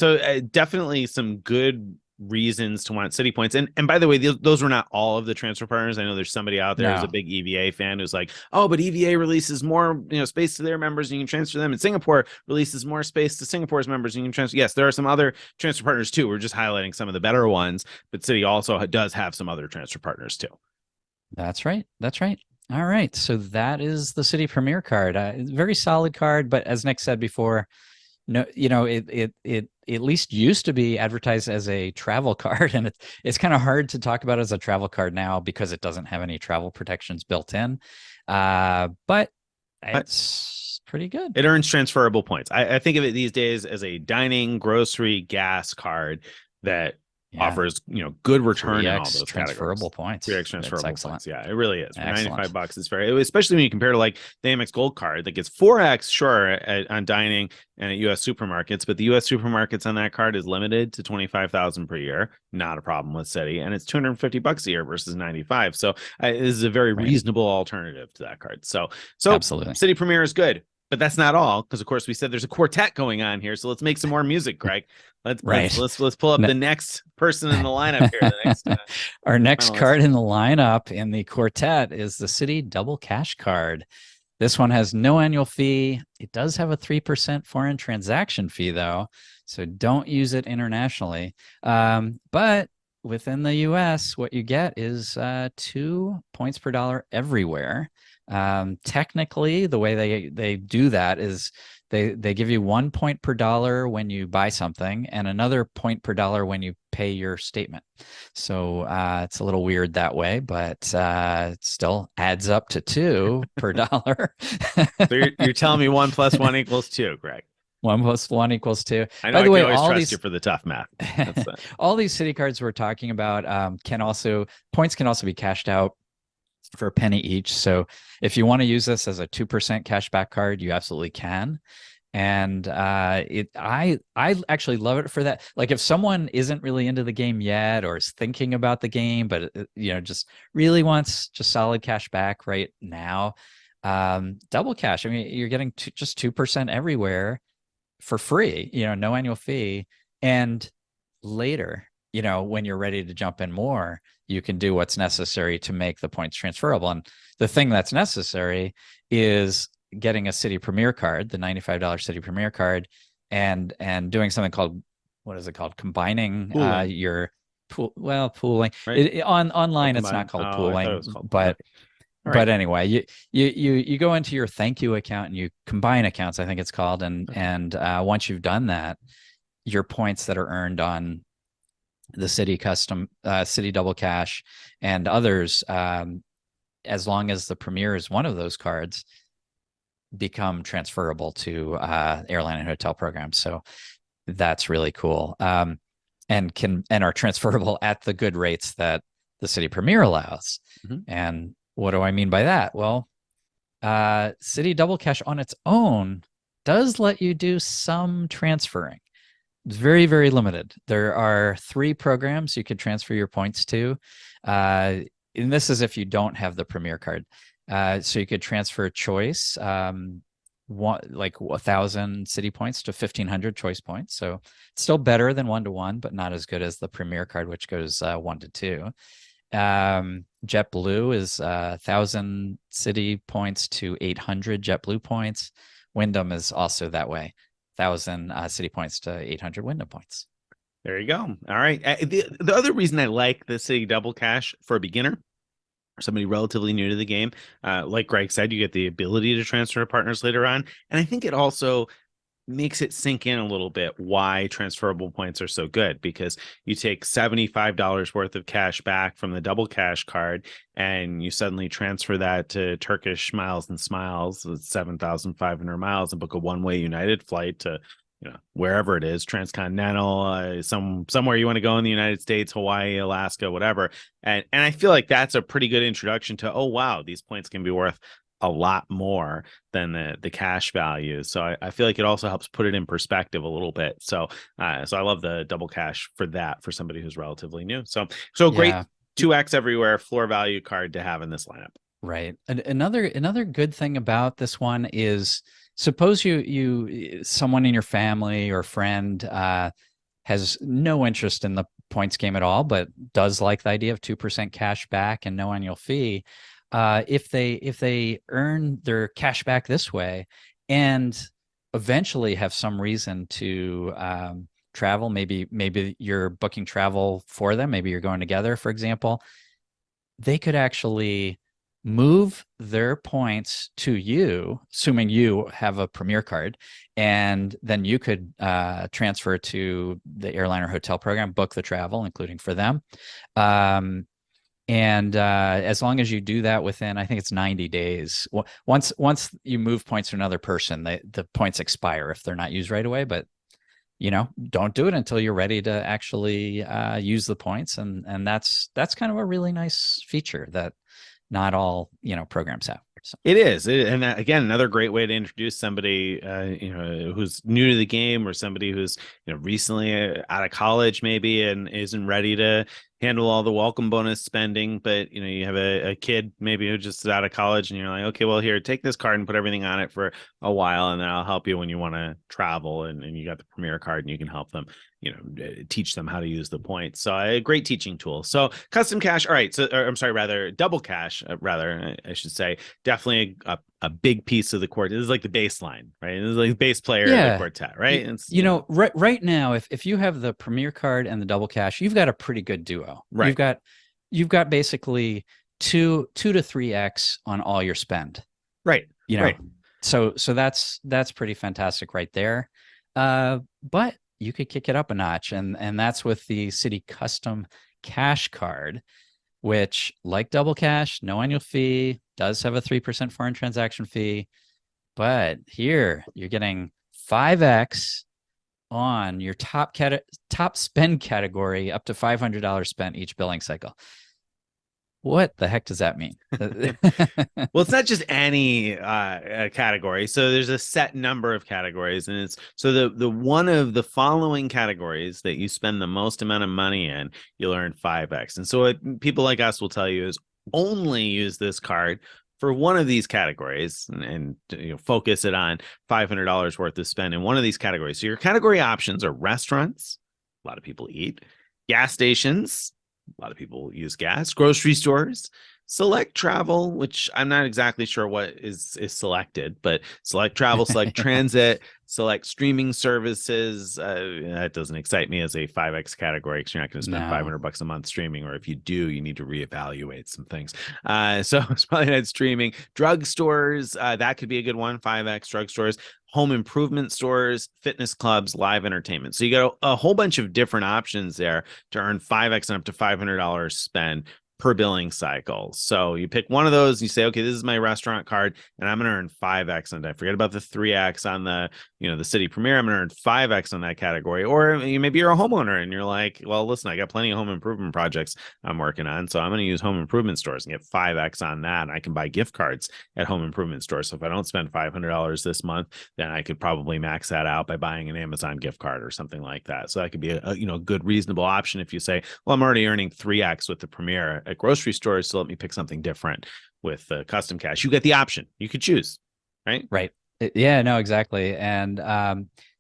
Speaker 2: definitely some good reasons to want Citi points. And by the way, those were not all of the transfer partners. I know there's somebody out there who's a big EVA fan who's like, oh, but EVA releases more space to their members and you can transfer them, and Singapore releases more space to Singapore's members and you can transfer. Yes, there are some other transfer partners too. We're just highlighting some of the better ones, but Citi also does have some other transfer partners too.
Speaker 1: That's right. All right, so that is the Citi Premier card. Very solid card, but as Nick said before, no, it at least used to be advertised as a travel card, and it's kind of hard to talk about it as a travel card now because it doesn't have any travel protections built in. But it's pretty good.
Speaker 2: It earns transferable points. I think of it these days as a dining, grocery, gas card that offers good return in all those
Speaker 1: transferable points.
Speaker 2: 3x transferable points. Yeah, it really is. For
Speaker 1: Excellent.
Speaker 2: $95, it's very, especially when you compare to like the Amex Gold card that gets 4x on dining and at U.S. supermarkets, but the U.S. supermarkets on that card is limited to 25,000 per year. Not a problem with Citi, and it's $250 a year versus 95. So this is a very reasonable alternative to that card. So
Speaker 1: absolutely,
Speaker 2: Citi Premier is good. But that's not all, because of course we said there's a quartet going on here. So let's make some more music, Greg. Let's pull up the next person in the lineup here.
Speaker 1: Our next card in the lineup in the quartet is the Citi Double Cash Card. This one has no annual fee. It does have a 3% foreign transaction fee, though, so don't use it internationally. But within the U.S., what you get is 2 points per dollar everywhere. Technically, the way they do that is They give you 1 point per dollar when you buy something and another point per dollar when you pay your statement. So it's a little weird that way, but it still adds up to 2 per dollar.
Speaker 2: So you're telling me 1 + 1 = 2, Greg.
Speaker 1: 1 + 1 = 2.
Speaker 2: I know
Speaker 1: By
Speaker 2: I
Speaker 1: the
Speaker 2: can
Speaker 1: way,
Speaker 2: always
Speaker 1: all
Speaker 2: trust you
Speaker 1: these
Speaker 2: for the tough math. That's
Speaker 1: all these city cards we're talking about points can also be cashed out for a penny each. So if you want to use this as a 2% cashback card, you absolutely can. And I actually love it for that. Like if someone isn't really into the game yet or is thinking about the game, but just really wants just solid cash back right now, double cash. I mean, you're getting just 2% everywhere for free, no annual fee. And later, when you're ready to jump in more, you can do what's necessary to make the points transferable. And the thing that's necessary is getting a Citi Premier card, the $95 Citi Premier card, and doing something called, what is it called? Combining
Speaker 2: pooling,
Speaker 1: your pooling.
Speaker 2: right?
Speaker 1: Online, it's
Speaker 2: Combine.
Speaker 1: not called
Speaker 2: Oh, I thought it
Speaker 1: pooling,
Speaker 2: was called.
Speaker 1: but
Speaker 2: Okay. All right.
Speaker 1: anyway, you go into your thank you account and you combine accounts, I think it's called, and
Speaker 2: Okay.
Speaker 1: once you've done that, your points that are earned on the Citi Double Cash and others, as long as the Premier is one of those cards, become transferable to airline and hotel programs. So that's really cool, and are transferable at the good rates that the Citi Premier allows.
Speaker 2: Mm-hmm.
Speaker 1: And what do I mean by that? Well, Citi Double Cash on its own does let you do some transferring. It's very, very limited. There are 3 programs you could transfer your points to. And this is if you don't have the Premier card. So you could transfer Choice, like 1,000 Citi points to 1,500 Choice points. So it's still better than 1-to-1, but not as good as the Premier card, which goes 1-to-2. JetBlue is 1,000 Citi points to 800 JetBlue points. Wyndham is also that way. 1,000 Citi points to 800 Wyndham points.
Speaker 2: There you go. All right. The other reason I like the Citi Double Cash for a beginner or somebody relatively new to the game, like Greg said, you get the ability to transfer partners later on. And I think it also makes it sink in a little bit why transferable points are so good, because you take $75 worth of cash back from the double cash card and you suddenly transfer that to Turkish Miles and Smiles, 7,500 miles, and book a one-way United flight to wherever it is, transcontinental, somewhere you want to go in the United States, Hawaii, Alaska, whatever. And I feel like that's a pretty good introduction to, oh wow, these points can be worth a lot more than the cash value. So I feel like it also helps put it in perspective a little bit. So I love the double cash for that, for somebody who's relatively new. So great,
Speaker 1: Yeah.
Speaker 2: 2x everywhere, floor value card to have in this lineup.
Speaker 1: Right. And another good thing about this one is, suppose you someone in your family or friend has no interest in the points game at all, but does like the idea of 2% cash back and no annual fee. If they earn their cash back this way and eventually have some reason to travel, maybe you're booking travel for them, maybe you're going together, for example, they could actually move their points to you, assuming you have a Premier card, and then you could transfer to the airline or hotel program, book the travel, including for them. And as long as you do that within, I think it's 90 days. Once you move points to another person, the points expire if they're not used right away. But don't do it until you're ready to actually use the points, and that's kind of a really nice feature that not all programs have. So.
Speaker 2: It is, and again, another great way to introduce somebody, who's new to the game, or somebody who's recently out of college, maybe, and isn't ready to handle all the welcome bonus spending. But you have a kid maybe who just is out of college, and you're like, okay, well, here, take this card and put everything on it for a while, and then I'll help you when you want to travel, and you got the Premier card, and you can help them, teach them how to use the points. So a great teaching tool. So custom cash. All right. So I'm sorry, rather double cash, I should say, definitely a big piece of the quartet. This is like the baseline, right? This is like the bass player of the quartet, right?
Speaker 1: Right now, if you have the Premier card and the double cash, you've got a pretty good duo.
Speaker 2: Right.
Speaker 1: You've got basically 2 to 3x on all your spend.
Speaker 2: Right. Right.
Speaker 1: So that's pretty fantastic right there. But you could kick it up a notch, and that's with the Citi Custom Cash Card, which, like Double Cash, no annual fee, does have a 3% foreign transaction fee. But here you're getting 5x on your top spend category up to $500 spent each billing cycle. What the heck does that mean?
Speaker 2: Well, it's not just any category. So there's a set number of categories, and it's so the one of the following categories that you spend the most amount of money in, you'll earn 5x. And so what people like us will tell you is only use this card for one of these categories, and focus it on $500 worth of spend in one of these categories. So your category options are restaurants, a lot of people eat, gas stations, a lot of people use gas, grocery stores, select travel, which I'm not exactly sure what is selected, but select travel, select transit, select streaming services. That doesn't excite me as a 5x category, because you're not going to spend
Speaker 1: No.
Speaker 2: $500 a month streaming, or if you do, you need to reevaluate some things. So it's probably not streaming. Drugstores, that could be a good one. 5x drugstores. Home improvement stores, fitness clubs, live entertainment. So you got a whole bunch of different options there to earn 5x and up to $500 spend per billing cycle. So you pick one of those and you say, okay, this is my restaurant card, and I'm going to earn 5x on that. Forget about the 3x on the, the Citi Premier. I'm going to earn 5x on that category. Or maybe you're a homeowner and you're like, well, listen, I got plenty of home improvement projects I'm working on, so I'm going to use home improvement stores and get 5x on that. And I can buy gift cards at home improvement stores. So if I don't spend $500 this month, then I could probably max that out by buying an Amazon gift card or something like that. So that could be a good, reasonable option if you say, well, I'm already earning 3x with the Premier at grocery stores, so let me pick something different with custom cash. You get the option. You could choose, right?
Speaker 1: Right. Yeah, no, exactly. And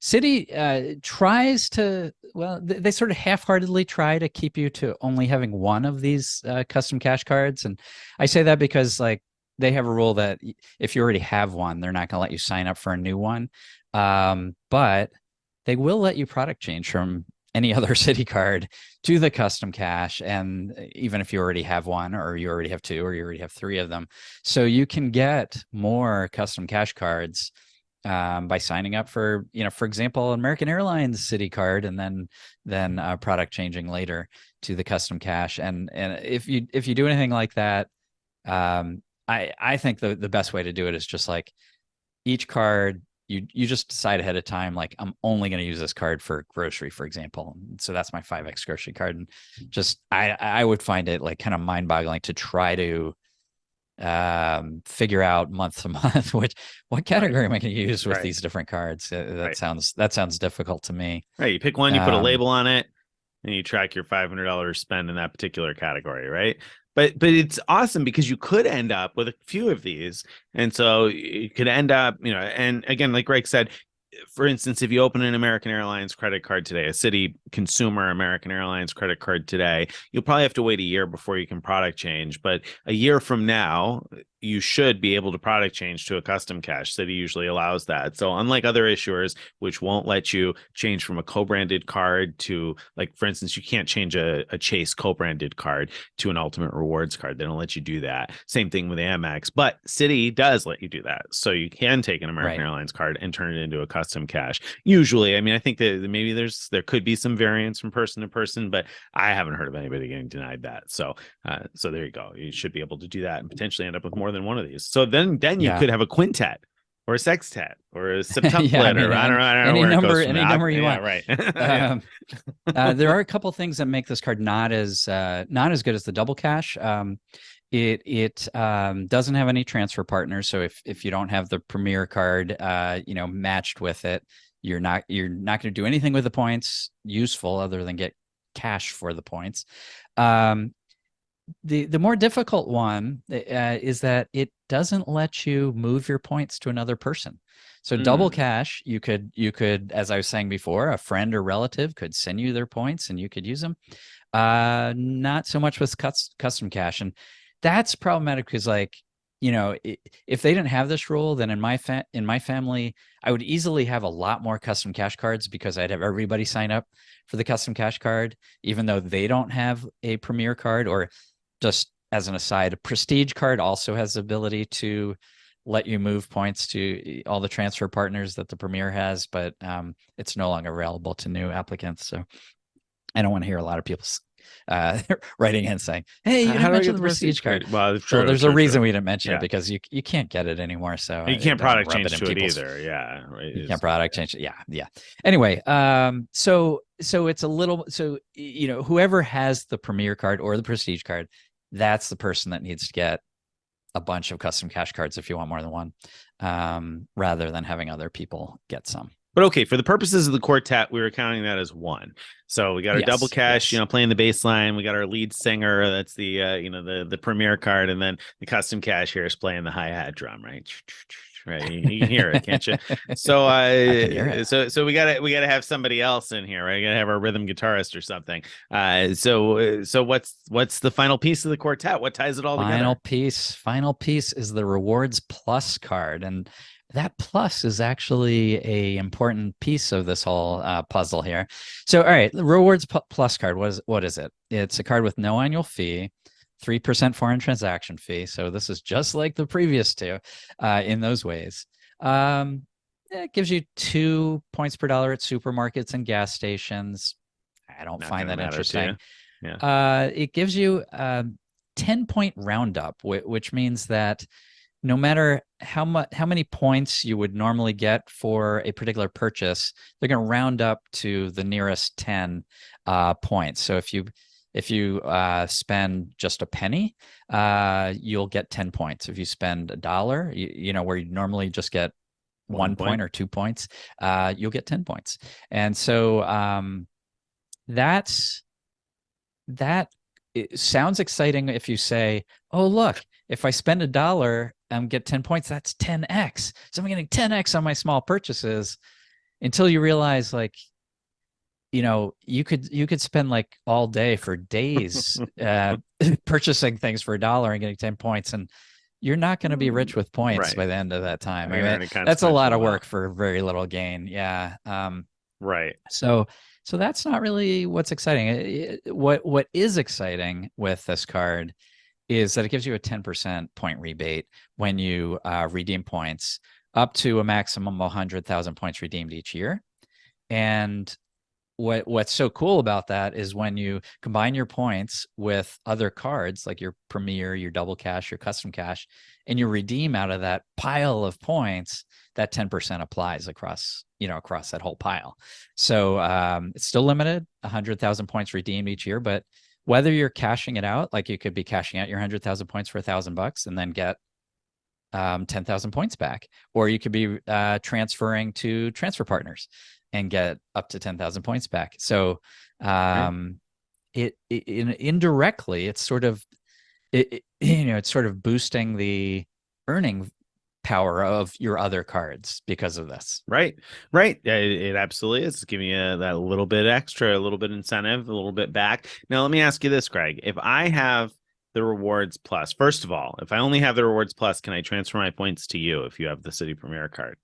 Speaker 1: Citi tries to, well, they sort of half-heartedly try to keep you to only having one of these custom cash cards. And I say that because, like, they have a rule that if you already have one, they're not going to let you sign up for a new one. But they will let you product change from any other Citi card to the custom cash. And even if you already have one, or you already have two, or you already have three of them, so you can get more custom cash cards by signing up for, for example, American Airlines Citi card, and then product changing later to the custom cash. And if you do anything like that, I think the best way to do it is just like each card. You just decide ahead of time, like, I'm only going to use this card for grocery, for example. So that's my 5x grocery card. And just, I would find it like kind of mind boggling to try to figure out month to month, what category am I going to use with these different cards? That sounds difficult to me.
Speaker 2: Right. You pick one, you put a label on it, and you track your $500 spend in that particular category, right? But it's awesome because you could end up with a few of these. And so you could end up, and again, like Greg said, for instance, if you open an American Airlines credit card today, a Citi consumer American Airlines credit card today, you'll probably have to wait a year before you can product change. But a year from now, you should be able to product change to a custom cash. Citi usually allows that. So unlike other issuers, which won't let you change from a co-branded card to, like, for instance, you can't change a Chase co-branded card to an Ultimate Rewards card. They don't let you do that. Same thing with Amex, but Citi does let you do that. So you can take an American Airlines card and turn it into a custom cash. Usually, I mean, I think that maybe there could be some variance from person to person, but I haven't heard of anybody getting denied that. So there you go. You should be able to do that and potentially end up with more than one of these. So then you could have a quintet or a sextet or a septuplet, or I don't know
Speaker 1: any
Speaker 2: where
Speaker 1: number,
Speaker 2: it goes from
Speaker 1: any
Speaker 2: that.
Speaker 1: number you
Speaker 2: Yeah,
Speaker 1: want.
Speaker 2: right.
Speaker 1: There are a couple things that make this card not as good as the double cash. It doesn't have any transfer partners, so if you don't have the Premier card, matched with it, you're not going to do anything with the points useful other than get cash for the points. The more difficult one is that it doesn't let you move your points to another person. So double cash, you could, as I was saying before, a friend or relative could send you their points and you could use them. Not so much with custom cash, and that's problematic because, like, if they didn't have this rule, then in my family, I would easily have a lot more custom cash cards because I'd have everybody sign up for the custom cash card, even though they don't have a Premier card. Or just as an aside, a Prestige card also has the ability to let you move points to all the transfer partners that the Premier has, but it's no longer available to new applicants. So I don't want to hear a lot of people writing in saying, "Hey, you
Speaker 2: How
Speaker 1: didn't
Speaker 2: do I
Speaker 1: mention
Speaker 2: get
Speaker 1: the
Speaker 2: the
Speaker 1: Prestige
Speaker 2: prestige
Speaker 1: card."
Speaker 2: card? Well,
Speaker 1: Well,
Speaker 2: true,
Speaker 1: there's a
Speaker 2: true,
Speaker 1: reason
Speaker 2: true.
Speaker 1: we didn't mention it
Speaker 2: Yeah.
Speaker 1: because you can't get it anymore. So
Speaker 2: You can't
Speaker 1: don't
Speaker 2: product
Speaker 1: rub it
Speaker 2: change
Speaker 1: in
Speaker 2: to it
Speaker 1: people's.
Speaker 2: either. Yeah. Right.
Speaker 1: You can't product change. Yeah. Anyway, so it's a little so whoever has the Premier card or the Prestige card, that's the person that needs to get a bunch of custom cash cards if you want more than one, rather than having other people get some.
Speaker 2: But okay, for the purposes of the quartet, we were counting that as one. So we got our double cash,
Speaker 1: Yes.
Speaker 2: playing the bass line. We got our lead singer. That's the the Premier card, and then the custom cash here is playing the hi-hat drum, right? Right, you can hear it, can't you? So
Speaker 1: I can hear it.
Speaker 2: so we gotta have somebody else in here, right? We gotta have our rhythm guitarist or something. So what's the final piece of the quartet? What ties it all together?
Speaker 1: Final piece is the rewards plus card, and that plus is actually a important piece of this whole puzzle here. So, all right, the rewards plus card. What is it? It's a card with no annual fee, 3% foreign transaction fee. So this is just like the previous two, in those ways. It gives you 2 points per dollar at supermarkets and gas stations. I don't
Speaker 2: Not
Speaker 1: find
Speaker 2: gonna
Speaker 1: that
Speaker 2: matter to
Speaker 1: interesting.
Speaker 2: you. Yeah.
Speaker 1: It gives you 10-point roundup, which means that no matter how many points you would normally get for a particular purchase, they're going to round up to the nearest 10 points. So if you spend just a penny, you'll get 10 points. If you spend $1, where you normally just get 1 point or 2 points, you'll get 10 points. And so that it sounds exciting if you say, "Oh, look, if I spend $1 and get 10 points, that's 10x. So I'm getting 10x on my small purchases," until you realize, like, you could spend like all day for days purchasing things for $1 and getting 10 points, and you're not going to be rich with points
Speaker 2: Right.
Speaker 1: by the end of that time.
Speaker 2: You're
Speaker 1: I mean,
Speaker 2: gonna
Speaker 1: that's a lot
Speaker 2: consequential
Speaker 1: of
Speaker 2: amount.
Speaker 1: work for very little gain. Yeah.
Speaker 2: Right.
Speaker 1: So that's not really what's exciting. What is exciting with this card is that it gives you a 10% point rebate when you redeem points up to a maximum of 100,000 points redeemed each year. And what's so cool about that is when you combine your points with other cards like your Premier, your double cash, your custom cash, and you redeem out of that pile of points, that 10% applies across that whole pile. So it's still limited, 100,000 points redeemed each year, but whether you're cashing it out, like you could be cashing out your 100,000 points for $1,000 and then get 10,000 points back, or you could be transferring to transfer partners and get up to 10,000 points back. So indirectly, it's sort of it's sort of boosting the earning power of your other cards because of this.
Speaker 2: Right. It absolutely is. It's giving you that little bit extra, a little bit incentive, a little bit back. Now, let me ask you this, Greg. If I have the rewards plus, first of all, if I only have the rewards plus, can I transfer my points to you if you have the Citi Premier card?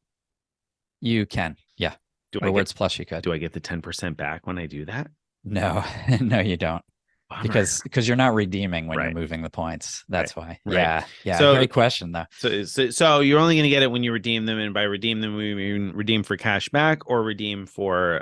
Speaker 1: You can, yeah. Rewards plus, you could.
Speaker 2: Do I get the 10% back when I do that?
Speaker 1: No, no, you don't.
Speaker 2: Bummer.
Speaker 1: Because you're not redeeming when
Speaker 2: Right.
Speaker 1: you're moving the points. That's why.
Speaker 2: Right.
Speaker 1: Yeah.
Speaker 2: So,
Speaker 1: Great question though.
Speaker 2: So you're only going to get it when you redeem them, and by redeem them, we mean redeem for cash back or redeem for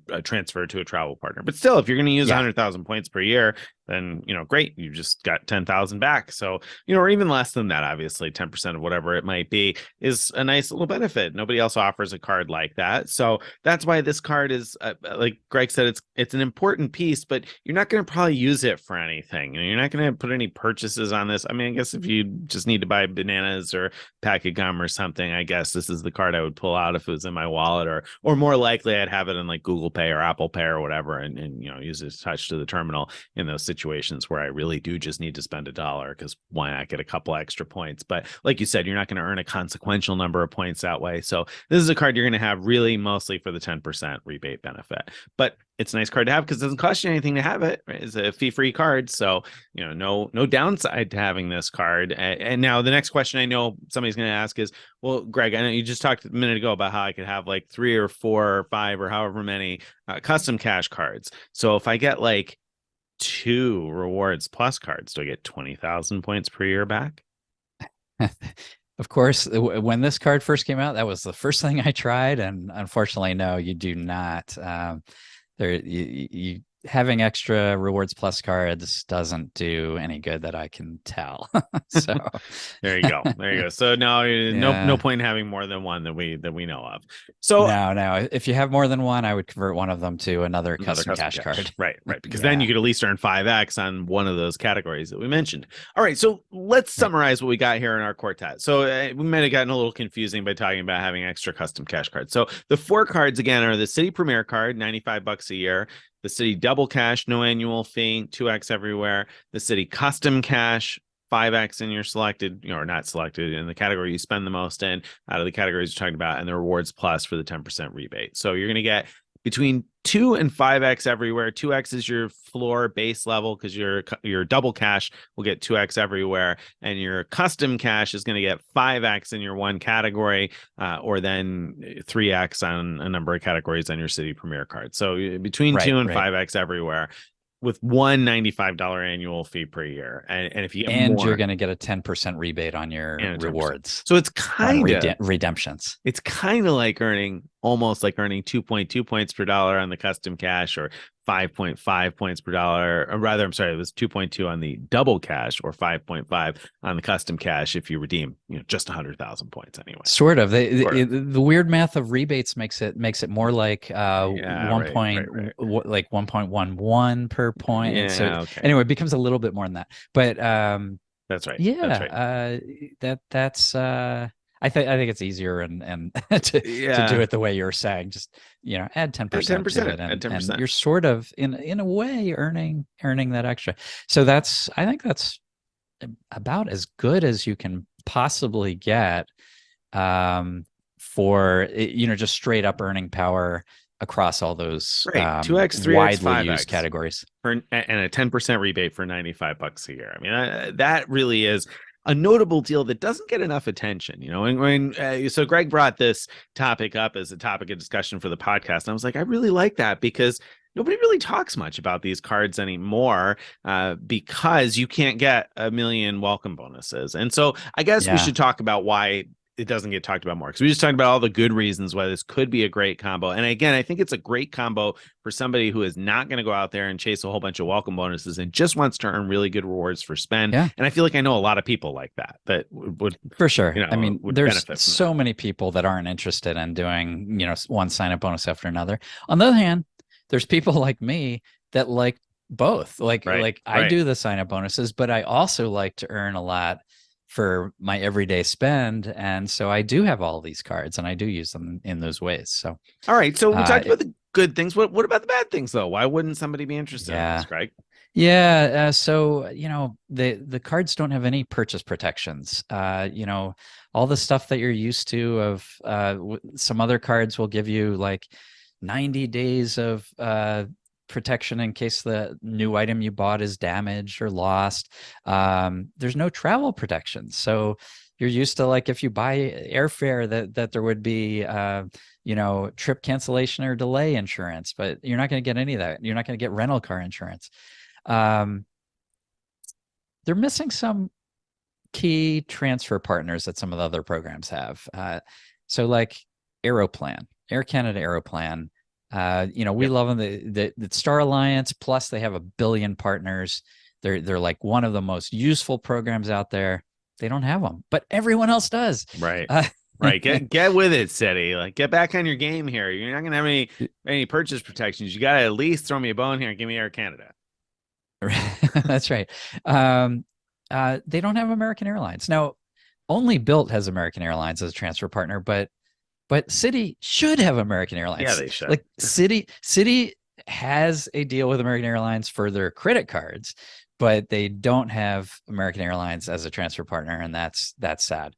Speaker 2: a transfer to a travel partner. But still, if you're going to use 100,000 points per year, then great, you just got 10,000 back. So or even less than that. Obviously, 10% of whatever it might be is a nice little benefit. Nobody else offers a card like that, so that's why this card is like Greg said, it's an important piece, but you're not going to probably use it for anything. You're not going to put any purchases on this. I mean, I guess if you just need to buy bananas or a pack of gum or something, I guess this is the card I would pull out if it was in my wallet, or more likely I'd have it in like Google Pay or Apple Pay or whatever, and use it to touch to the terminal in those situations where I really do just need to spend $1, because why not get a couple extra points? But like you said, you're not going to earn a consequential number of points that way. So this is a card you're going to have really mostly for the 10% rebate benefit. But it's a nice card to have because it doesn't cost you anything to have it. Right? It's a fee-free card. So, no downside to having this card. And now the next question I know somebody's going to ask is, well, Greg, I know you just talked a minute ago about how I could have like 3 or 4 or 5 or however many custom cash cards. So if I get like 2 rewards plus cards, do I get 20,000 points per year back?
Speaker 1: Of course, when this card first came out, that was the first thing I tried, and unfortunately, no, you do not. There, you having extra rewards plus cards doesn't do any good that I can tell. So,
Speaker 2: There you go. There you go. So no, no
Speaker 1: yeah.
Speaker 2: point in having more than one that we know of. So
Speaker 1: No. If you have more than one, I would convert one of them to another
Speaker 2: another
Speaker 1: custom
Speaker 2: custom
Speaker 1: cash
Speaker 2: cash.
Speaker 1: card.
Speaker 2: Right. Because then
Speaker 1: Yeah,
Speaker 2: you could at least earn 5x on one of those categories that we mentioned. All right. So let's
Speaker 1: right.
Speaker 2: summarize what we got here in our quartet. So we might have gotten a little confusing by talking about having extra custom cash cards. So the four cards again are the Citi Premier card, $95 a year. The Citi Double Cash, no annual fee, 2x everywhere. The Citi Custom Cash, 5x in your selected, or not selected in the category you spend the most in out of the categories you're talking about, and the rewards plus for the 10% rebate. So you're going to get between 2 and 5x everywhere. 2x is your floor base level because your double cash will get 2x everywhere, and your custom cash is going to get 5x in your one category, or then 3x on a number of categories on your Citi Premier card. So between 2 and
Speaker 1: Right.
Speaker 2: 5x everywhere, with one $95 annual fee per year. And if you get
Speaker 1: And you're
Speaker 2: more,
Speaker 1: going to get a 10% rebate on your
Speaker 2: and a 10%.
Speaker 1: rewards
Speaker 2: So it's
Speaker 1: on
Speaker 2: kind of
Speaker 1: redemptions.
Speaker 2: it's kind of like almost like earning 2.2 points per dollar on the custom cash, or 5.5 points per dollar. Or rather, I'm sorry, it was 2.2 on the double cash, or 5.5 on the custom cash if you redeem, just 100,000 points anyway.
Speaker 1: Sort of.
Speaker 2: Sort of.
Speaker 1: The weird math of rebates makes it more like
Speaker 2: Yeah,
Speaker 1: one
Speaker 2: right,
Speaker 1: point,
Speaker 2: right, right.
Speaker 1: like 1.11 per point. And so
Speaker 2: Yeah, okay.
Speaker 1: anyway, it becomes a little bit more than that. But
Speaker 2: That's right. That's right.
Speaker 1: yeah, that's I think it's easier and to do
Speaker 2: Yeah.
Speaker 1: it the way you're saying. Just add
Speaker 2: At
Speaker 1: 10% to
Speaker 2: 10%.
Speaker 1: it,
Speaker 2: At
Speaker 1: and
Speaker 2: 10%.
Speaker 1: you're sort of in a way earning that extra. So I think that's about as good as you can possibly get for just straight up earning power across all those
Speaker 2: Right. 2x, 3x,
Speaker 1: widely used
Speaker 2: 5x.
Speaker 1: categories.
Speaker 2: And a 10% rebate for $95 a year. I mean, that really is a notable deal that doesn't get enough attention, so Greg brought this topic up as a topic of discussion for the podcast. And I was like, I really like that because nobody really talks much about these cards anymore, because you can't get a million welcome bonuses. And so I guess we
Speaker 1: Yeah.
Speaker 2: should talk about why it doesn't get talked about more, because we just talked about all the good reasons why this could be a great combo. And again, I think it's a great combo for somebody who is not going to go out there and chase a whole bunch of welcome bonuses and just wants to earn really good rewards for spend.
Speaker 1: Yeah.
Speaker 2: And I feel like I know a lot of people like that would
Speaker 1: For sure. I mean,
Speaker 2: would
Speaker 1: there's
Speaker 2: benefit from
Speaker 1: so
Speaker 2: that.
Speaker 1: many people that aren't interested in doing, one sign up bonus after another. On the other hand, there's people like me that like both. Like I
Speaker 2: Right.
Speaker 1: do the sign up bonuses, but I also like to earn a lot for my everyday spend. And so I do have all these cards and I do use them in those ways. So,
Speaker 2: All right. So we talked
Speaker 1: uh,
Speaker 2: about the good things. What about the bad things though? Why wouldn't somebody be interested in this,
Speaker 1: yeah.
Speaker 2: Greg?
Speaker 1: Yeah, so the cards don't have any purchase protections. All the stuff that you're used to of some other cards will give you like 90 days of protection in case the new item you bought is damaged or lost. There's no travel protection, so you're used to, like, if you buy airfare that there would be trip cancellation or delay insurance, but you're not going to get any of that. You're not going to get rental car insurance. um, they're missing some key transfer partners that some of the other programs have. So like Aeroplan, Air Canada Aeroplan, we
Speaker 2: Yep.
Speaker 1: love them. The Star Alliance, plus they have a billion partners. They're like one of the most useful programs out there. They don't have them, but everyone else does.
Speaker 2: Right.
Speaker 1: Uh,
Speaker 2: Right. Get with it, City. Like, get back on your game here. You're not gonna have any purchase protections. You gotta at least throw me a bone here and give me Air Canada.
Speaker 1: That's right. They don't have American Airlines. Now, only Built has American Airlines as a transfer partner, but Citi should have American
Speaker 2: Yeah,
Speaker 1: Airlines.
Speaker 2: they should.
Speaker 1: Like Citi has a deal with American Airlines for their credit cards, but they don't have American Airlines as a transfer partner, and that's sad.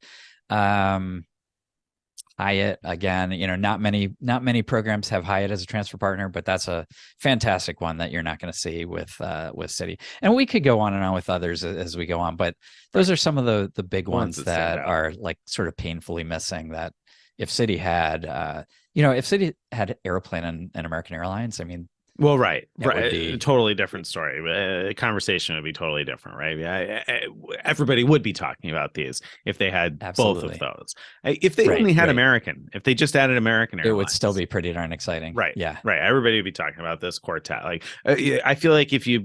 Speaker 1: Hyatt, again, not many programs have Hyatt as a transfer partner, but that's a fantastic one that you're not going to see with Citi. And we could go on and on with others as we go on, but those are some of the big
Speaker 2: Ones
Speaker 1: ones
Speaker 2: that stand
Speaker 1: that
Speaker 2: out.
Speaker 1: are like sort of painfully missing. That if Citi had, if Citi had Airplane and American Airlines, I mean,
Speaker 2: Well, right,
Speaker 1: It would
Speaker 2: right.
Speaker 1: be
Speaker 2: Totally different story. Conversation would be totally different, right? Yeah, everybody would be talking about these if they had both of
Speaker 1: absolutely
Speaker 2: those. If they
Speaker 1: right,
Speaker 2: only had
Speaker 1: right.
Speaker 2: American, if they just added American
Speaker 1: It would still
Speaker 2: Airlines,
Speaker 1: be pretty darn exciting.
Speaker 2: right,
Speaker 1: Yeah.
Speaker 2: right. Everybody would be talking about this quartet. Like, yeah, I feel like if you're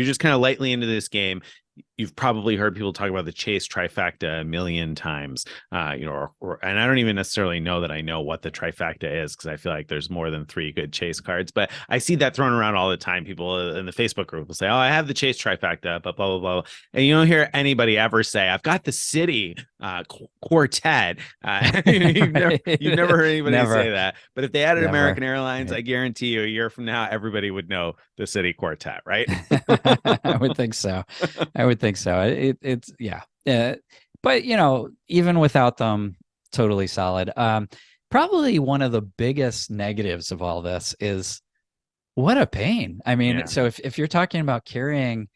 Speaker 2: just kind of lightly into this game, you've probably heard people talk about the chase trifecta a million times. And I don't even necessarily know that I know what the trifecta is because I feel like there's more than three good chase cards. But I see that thrown around all the time. People in the Facebook group will say, "Oh, I have the chase trifecta," but blah blah blah, and you don't hear anybody ever say, "I've got the Citi quartet." You've never heard anybody say
Speaker 1: Never,
Speaker 2: that. But if they added
Speaker 1: never.
Speaker 2: American Airlines,
Speaker 1: Right.
Speaker 2: I guarantee you, a year from now, everybody would know the Citi quartet, right?
Speaker 1: I would think so. I would think so. It's yeah. But even without them, totally solid. Probably one of the biggest negatives of all this is what a pain. I mean,
Speaker 2: Yeah.
Speaker 1: so if you're talking about carrying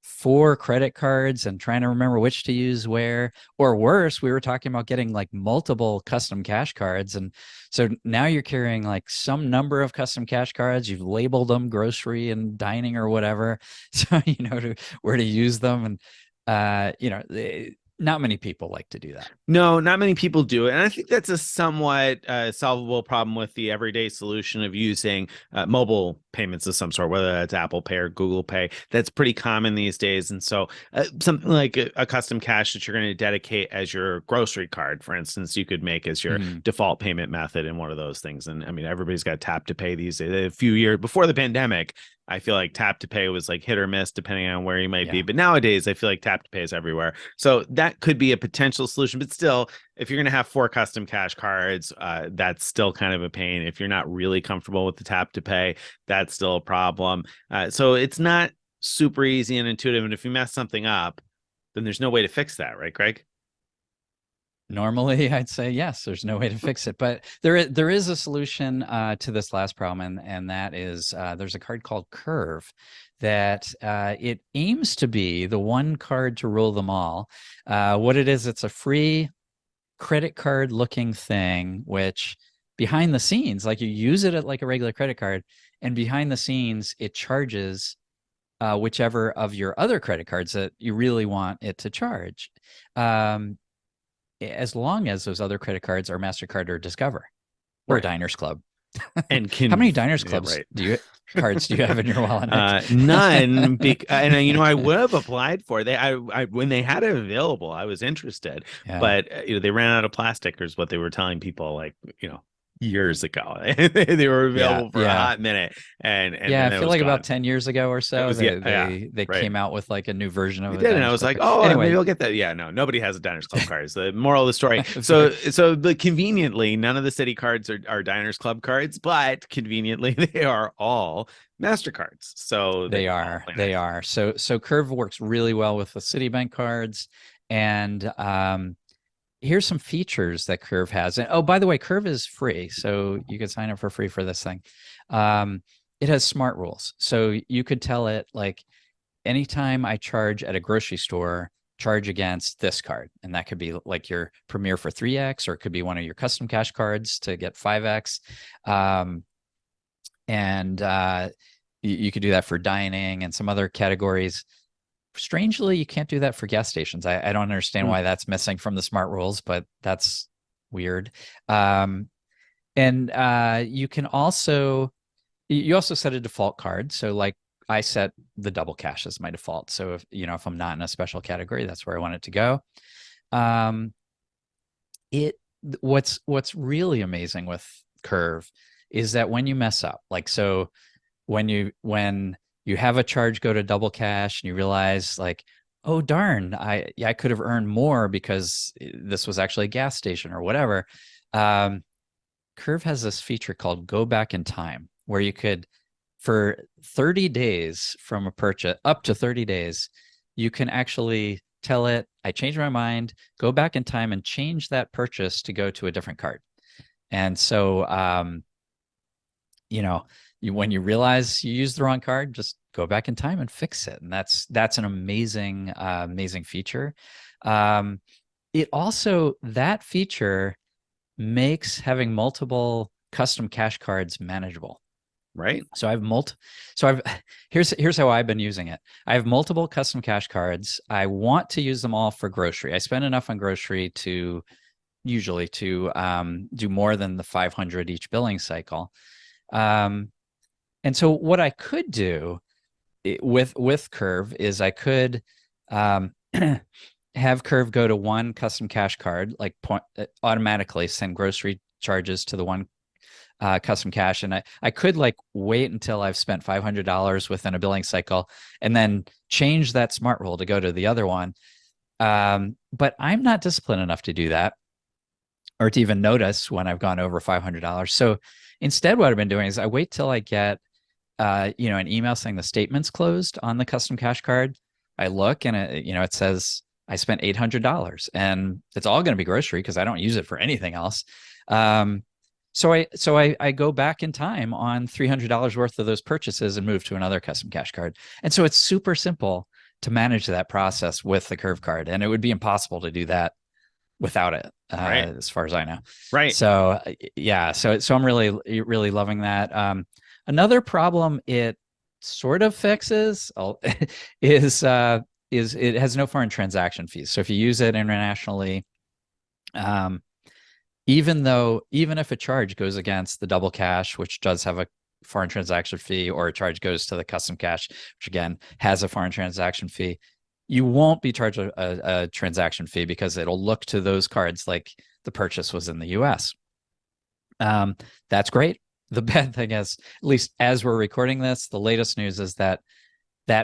Speaker 1: four credit cards and trying to remember which to use where, or worse, we were talking about getting like multiple custom cash cards. And so now you're carrying like some number of custom cash cards. You've labeled them grocery and dining or whatever. So where to use them. And not many people like to do that.
Speaker 2: No, not many people do it. And I think that's a somewhat solvable problem with the everyday solution of using mobile payments of some sort, whether that's Apple Pay or Google Pay. That's pretty common these days. And so something like a custom cash that you're going to dedicate as your grocery card, for instance, you could make as your
Speaker 1: Mhm.
Speaker 2: default payment method in one of those things. And I mean, everybody's got tap to pay these days. A few years before the pandemic, I feel like tap to pay was like hit or miss depending on where you might be.
Speaker 1: Yeah.
Speaker 2: But nowadays, I feel like tap to pay is everywhere. So that could be a potential solution. But still, if you're going to have four custom cash cards, that's still kind of a pain. If you're not really comfortable with the tap to pay, that's still a problem. So it's not super easy and intuitive. And if you mess something up, then there's no way to fix that, right, Greg?
Speaker 1: Normally, I'd say yes. There's no way to fix it, but there is a solution to this last problem, and that is there's a card called Curve that it aims to be the one card to rule them all. What it is, it's a free credit card looking thing, which behind the scenes, like you use it at like a regular credit card, and behind the scenes, it charges whichever of your other credit cards that you really want it to charge. Um, as long as those other credit cards are MasterCard or Discover or
Speaker 2: Right.
Speaker 1: Diners Club.
Speaker 2: And
Speaker 1: How many Diners
Speaker 2: yeah,
Speaker 1: Clubs
Speaker 2: right.
Speaker 1: cards do you have in your wallet, Nick?
Speaker 2: None. And I would have applied for it. I when they had it available, I was interested,
Speaker 1: Yeah.
Speaker 2: but they ran out of plastic, is what they were telling people, like years ago. They were
Speaker 1: Yeah.
Speaker 2: available for a
Speaker 1: Yeah.
Speaker 2: hot minute, and
Speaker 1: Yeah. I
Speaker 2: then it
Speaker 1: feel
Speaker 2: was
Speaker 1: like about
Speaker 2: gone.
Speaker 1: 10 years ago or
Speaker 2: It
Speaker 1: so,
Speaker 2: was, yeah, yeah,
Speaker 1: they
Speaker 2: right.
Speaker 1: came out with like a new version
Speaker 2: They
Speaker 1: of a
Speaker 2: did, and I
Speaker 1: Diners
Speaker 2: was
Speaker 1: Club
Speaker 2: like,
Speaker 1: card.
Speaker 2: oh, maybe
Speaker 1: Anyway,
Speaker 2: I'll get that. Yeah, no, nobody has a Diners Club cards. The moral of the story. So the conveniently, none of the City cards are Diners Club cards, but conveniently, they are all Mastercards. So they all play
Speaker 1: they
Speaker 2: nice.
Speaker 1: are. So Curve works really well with the Citibank cards. And here's some features that Curve has. And oh, by the way, Curve is free, so you can sign up for free for this thing. It has smart rules, so you could tell it like anytime I charge at a grocery store, charge against this card, and that could be like your Premier for 3x, or it could be one of your custom cash cards to get 5x. And you could do that for dining and some other categories. Strangely, you can't do that for gas stations. I don't understand
Speaker 2: Hmm.
Speaker 1: why that's missing from the smart rules, but that's weird. And you also set a default card. So like I set the double cash as my default. So if I'm not in a special category, that's where I want it to go. Um, it what's really amazing with Curve is that when you mess up, like so when you have a charge go to double cash and you realize like, oh darn, I could have earned more because this was actually a gas station or whatever. Um, Curve has this feature called Go Back in Time, where you could, for 30 days from a purchase, up to 30 days, you can actually tell it, I changed my mind, go back in time and change that purchase to go to a different card. And so, when you realize you used the wrong card, just go back in time and fix it. And that's an amazing feature. It also, that feature makes having multiple custom cash cards manageable.
Speaker 2: Right.
Speaker 1: So I've here's how I've been using it. I have multiple custom cash cards. I want to use them all for grocery. I spend enough on grocery to usually to do more than the 500 each billing cycle. And so what I could do with Curve is I could have Curve go to one custom cash card, like automatically send grocery charges to the one custom cash. And I could like wait until I've spent $500 within a billing cycle and then change that smart rule to go to the other one. But I'm not disciplined enough to do that or to even notice when I've gone over $500. So instead, what I've been doing is I wait till I get an email saying the statement's closed on the custom cash card. I look and it says I spent $800 and it's all going to be grocery because I don't use it for anything else. So I go back in time on $300 worth of those purchases and move to another custom cash card. And so it's super simple to manage that process with the Curve card. And it would be impossible to do that without it,
Speaker 2: Right.
Speaker 1: as far as I know.
Speaker 2: Right.
Speaker 1: So yeah, so I'm really loving that. Another problem it sort of fixes is it has no foreign transaction fees. So if you use it internationally, even if a charge goes against the double cash, which does have a foreign transaction fee, or a charge goes to the custom cash, which again has a foreign transaction fee, you won't be charged a transaction fee because it'll look to those cards like the purchase was in the US. That's great. The bad thing is, at least as we're recording this, the latest news is that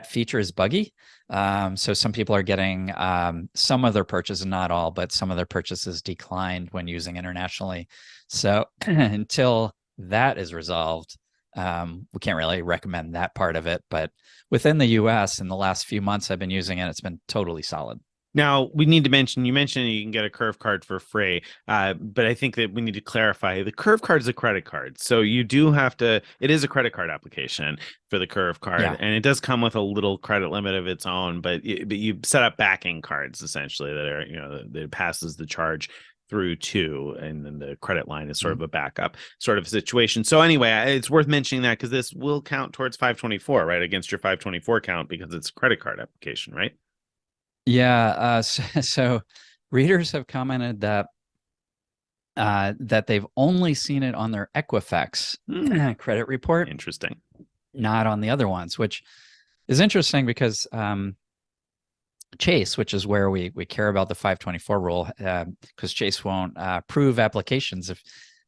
Speaker 1: feature is buggy. So some people are getting some of their purchases, not all, but some of their purchases declined when using internationally. So until that is resolved, we can't really recommend that part of it. But within the US, in the last few months I've been using it, it's been totally solid.
Speaker 2: Now, we need to mention, you mentioned you can get a Curve card for free, but I think that we need to clarify the Curve card is a credit card. So you do have to, it is a credit card application for the Curve card,
Speaker 1: Yeah.
Speaker 2: and it does come with a little credit limit of its own, but you set up backing cards essentially that are, that it passes the charge through to, and then the credit line is sort of a backup sort of situation. So anyway, it's worth mentioning that because this will count towards 524, right? Against your 524 count because it's a credit card application, right?
Speaker 1: Yeah. So readers have commented that they've only seen it on their Equifax credit report.
Speaker 2: Interesting.
Speaker 1: Not on the other ones, which is interesting because Chase, which is where we care about the 524 rule, because Chase won't approve applications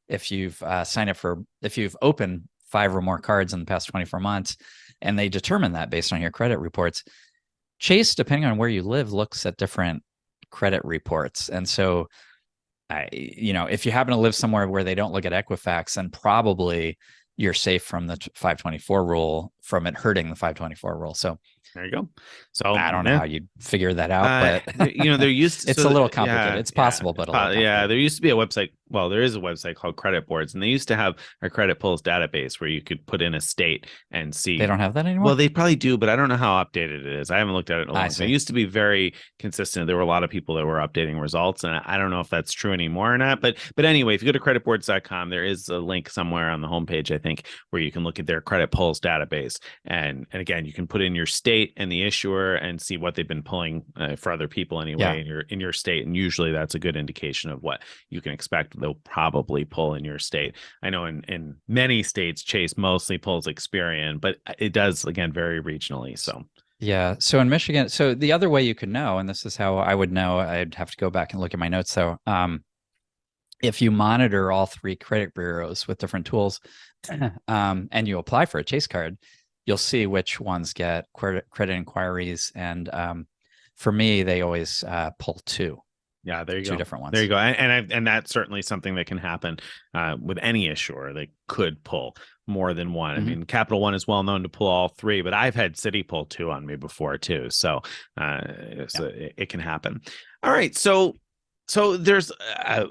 Speaker 1: if you've signed up if you've opened 5 or more cards in the past 24 months, and they determine that based on your credit reports. Chase, depending on where you live, looks at different credit reports. And so, if you happen to live somewhere where they don't look at Equifax, then probably you're safe from the 524 rule, from it hurting the 524 rule. So
Speaker 2: there you go. So
Speaker 1: I don't know how you'd figure that out, but
Speaker 2: there used to,
Speaker 1: it's a little complicated. It's possible, but a little complicated.
Speaker 2: Yeah, there used to be a website. Well, there is a website called Credit Boards, and they used to have a credit pulls database where you could put in a state and see.
Speaker 1: They don't have that anymore?
Speaker 2: Well, they probably do, but I don't know how updated it is. I haven't looked at it in a long time. It used to be very consistent. There were a lot of people that were updating results, and I don't know if that's true anymore or not. But anyway, if you go to creditboards.com, there is a link somewhere on the homepage, I think, where you can look at their credit pulls database. And again, you can put in your state and the issuer and see what they've been pulling for other people anyway in your state. And usually that's a good indication of what you can expect they'll probably pull in your state. I know in many states, Chase mostly pulls Experian, but it does, again, vary regionally. So
Speaker 1: yeah. So in Michigan, so the other way you could know, and this is how I would know, I'd have to go back and look at my notes though. If you monitor all 3 credit bureaus with different tools, and you apply for a Chase card, you'll see which ones get credit inquiries. And for me, they always pull 2.
Speaker 2: Yeah, there you go.
Speaker 1: 2 different ones.
Speaker 2: There you go. And that's certainly something that can happen with any issuer. They could pull more than one.
Speaker 1: Mm-hmm.
Speaker 2: I mean, Capital One is well known to pull all 3, but I've had Citi pull 2 on me before too. So, it can happen. All right. So there's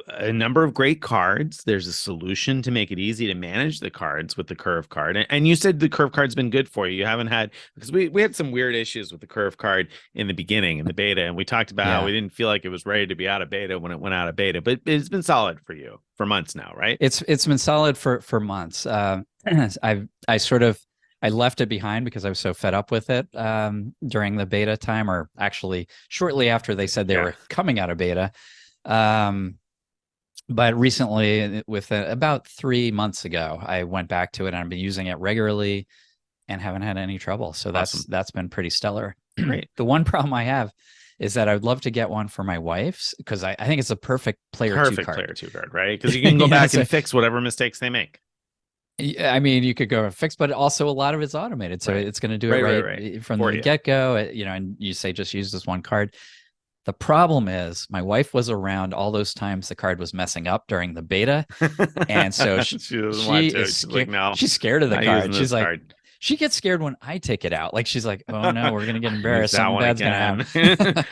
Speaker 2: a number of great cards. There's a solution to make it easy to manage the cards with the Curve card. And you said the Curve card's been good for you. You haven't had, because we had some weird issues with the Curve card in the beginning, in the beta, and we talked about how we didn't feel like it was ready to be out of beta when it went out of beta, but it's been solid for you for months now, right?
Speaker 1: It's been solid for months. I left it behind because I was so fed up with it during the beta time, or actually shortly after they said they
Speaker 2: Yeah.
Speaker 1: were coming out of beta. Um, but recently, about 3 months ago, I went back to it and I've been using it regularly and haven't had any trouble. So
Speaker 2: Awesome.
Speaker 1: that's been pretty stellar.
Speaker 2: Great.
Speaker 1: The one problem I have is that I would love to get one for my wife's because I think it's a perfect player two
Speaker 2: Perfect
Speaker 1: card.
Speaker 2: player two card, right? Because you can go
Speaker 1: Yeah,
Speaker 2: back
Speaker 1: so
Speaker 2: and fix whatever mistakes they make.
Speaker 1: I mean, you could go and fix, but also a lot of it's automated, so
Speaker 2: Right.
Speaker 1: it's going to do it
Speaker 2: Right.
Speaker 1: right from
Speaker 2: For
Speaker 1: the
Speaker 2: you.
Speaker 1: get go. And you say just use this one card. The problem is, my wife was around all those times the card was messing up during the beta, and so
Speaker 2: She doesn't
Speaker 1: she
Speaker 2: want
Speaker 1: is
Speaker 2: to. She's like,
Speaker 1: scared.
Speaker 2: no,
Speaker 1: She's scared of the
Speaker 2: not using
Speaker 1: card.
Speaker 2: this
Speaker 1: She's like,
Speaker 2: card.
Speaker 1: she gets scared when I take it out. Like she's like, oh no, we're gonna get
Speaker 2: Use
Speaker 1: embarrassed.
Speaker 2: that
Speaker 1: Something
Speaker 2: one
Speaker 1: bad's gonna
Speaker 2: again. Get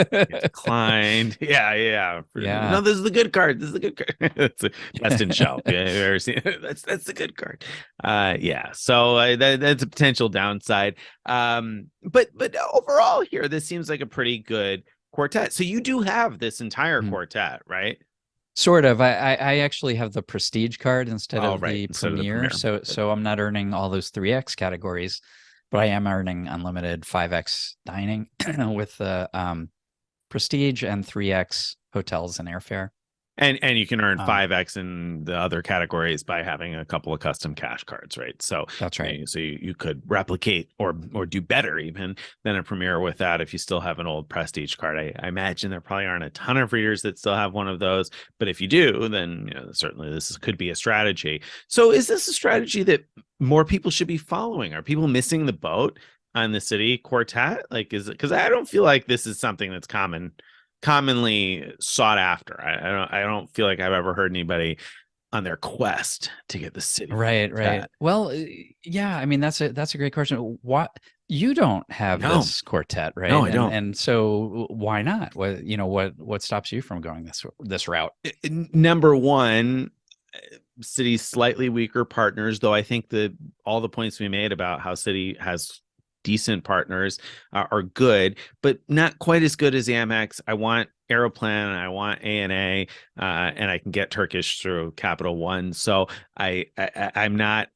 Speaker 1: happen.
Speaker 2: declined. Yeah. No,
Speaker 1: Yeah.
Speaker 2: this is the good card. This is the good card. That's the best in show. Yeah, you've ever seen it? That's the good card. Yeah. So that's a potential downside. But overall here, this seems like a pretty good quartet. So you do have this entire
Speaker 1: Mhm.
Speaker 2: quartet, right?
Speaker 1: Sort of. I actually have the prestige card instead
Speaker 2: Oh,
Speaker 1: of
Speaker 2: right.
Speaker 1: the
Speaker 2: Instead of the
Speaker 1: premier.
Speaker 2: premier.
Speaker 1: So I'm not earning all those 3x categories, but I am earning unlimited 5x dining with the prestige and 3x hotels and airfare.
Speaker 2: And you can earn
Speaker 1: Um,
Speaker 2: 5x in the other categories by having a couple of custom cash cards, right? So
Speaker 1: that's right.
Speaker 2: you could replicate or do better even than a Premier with that if you still have an old Prestige card. I imagine there probably aren't a ton of readers that still have one of those, but if you do, then certainly could be a strategy. So is this a strategy that more people should be following? Are people missing the boat on the Citi Quartet? Like, is it because I don't feel like this is something that's commonly sought after. I don't feel like I've ever heard anybody on their quest to get the Citi
Speaker 1: Right.
Speaker 2: Quartet.
Speaker 1: Well, yeah, I mean that's a great question. What, you don't have
Speaker 2: No,
Speaker 1: this quartet,
Speaker 2: no,
Speaker 1: right?
Speaker 2: I don't.
Speaker 1: And so why not? What stops you from going this route?
Speaker 2: Number one, Citi's slightly weaker partners, though I think all the points we made about how Citi has decent partners are good, but not quite as good as Amex. I want Aeroplan and I want ANA, and I can get Turkish through Capital One. So I'm not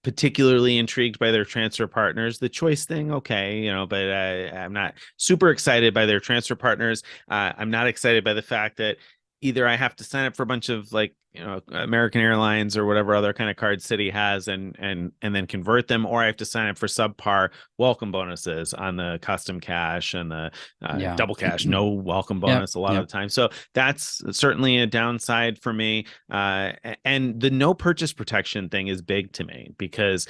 Speaker 2: particularly intrigued by their transfer partners. The choice thing, okay, but I'm not super excited by their transfer partners. I'm not excited by the fact that either I have to sign up for a bunch of American Airlines or whatever other kind of card Citi has and then convert them, or I have to sign up for subpar welcome bonuses on the custom cash and the
Speaker 1: Yeah.
Speaker 2: double cash, no welcome
Speaker 1: Yep.
Speaker 2: bonus a lot of
Speaker 1: Yep.
Speaker 2: the time. So that's certainly a downside for me. And the no purchase protection thing is big to me because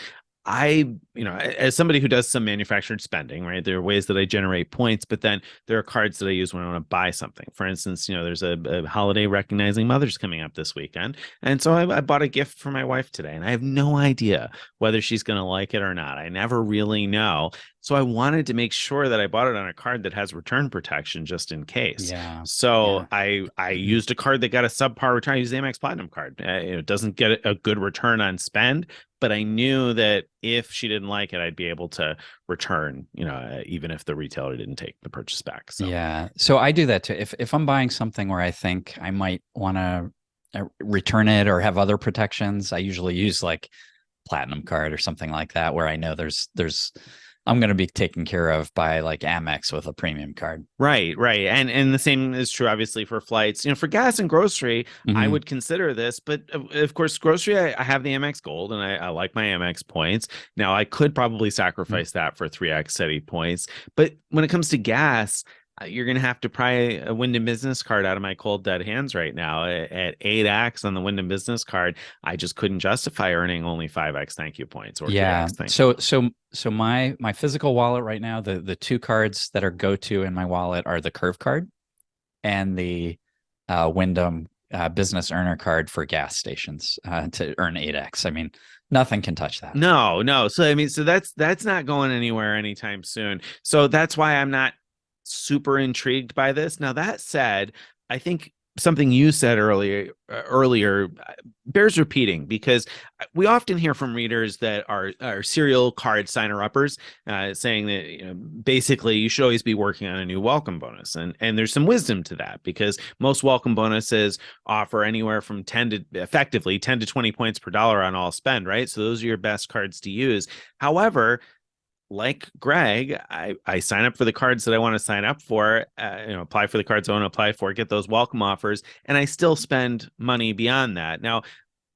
Speaker 2: as somebody who does some manufactured spending, right, there are ways that I generate points, but then there are cards that I use when I want to buy something. For instance, there's a holiday recognizing mothers coming up this weekend. And so I bought a gift for my wife today, and I have no idea whether she's going to like it or not. I never really know. So I wanted to make sure that I bought it on a card that has return protection just in case.
Speaker 1: Yeah.
Speaker 2: So
Speaker 1: Yeah.
Speaker 2: I used a card that got a subpar return. I used the Amex Platinum card. It doesn't get a good return on spend, but I knew that if she didn't like it, I'd be able to return, even if the retailer didn't take the purchase back. So
Speaker 1: Yeah. So I do that too. If I'm buying something where I think I might want to return it or have other protections, I usually use like platinum card or something like that, where I know there's I'm going to be taken care of by like Amex with a premium card.
Speaker 2: right. And the same is true, obviously, for flights. For gas and grocery, I
Speaker 1: Mm-hmm.
Speaker 2: would consider this, but of course, grocery, I have the Amex Gold and I like my Amex points. Now, I could probably sacrifice that for 3x Citi points, but when it comes to gas, you're going to have to pry a Wyndham Business card out of my cold dead hands right now. At 8x on the Wyndham Business card, I just couldn't justify earning only 5x thank you points or
Speaker 1: Yeah.
Speaker 2: 3x thank you
Speaker 1: So
Speaker 2: points.
Speaker 1: so my physical wallet right now, the two cards that are go to in my wallet are the Curve card and the Wyndham business earner card for gas stations to earn 8x. I mean, nothing can touch that.
Speaker 2: No. So I mean, so that's not going anywhere anytime soon. So that's why I'm not super intrigued by this. Now that said, I think something you said earlier bears repeating, because we often hear from readers that are serial card signer uppers, saying that, basically you should always be working on a new welcome bonus, and there's some wisdom to that, because most welcome bonuses offer anywhere from 10 to 20 points per dollar on all spend, right? So those are your best cards to use. However, like Greg, I sign up for the cards that I want to sign up for, apply for the cards I want to apply for, get those welcome offers, and I still spend money beyond that. Now,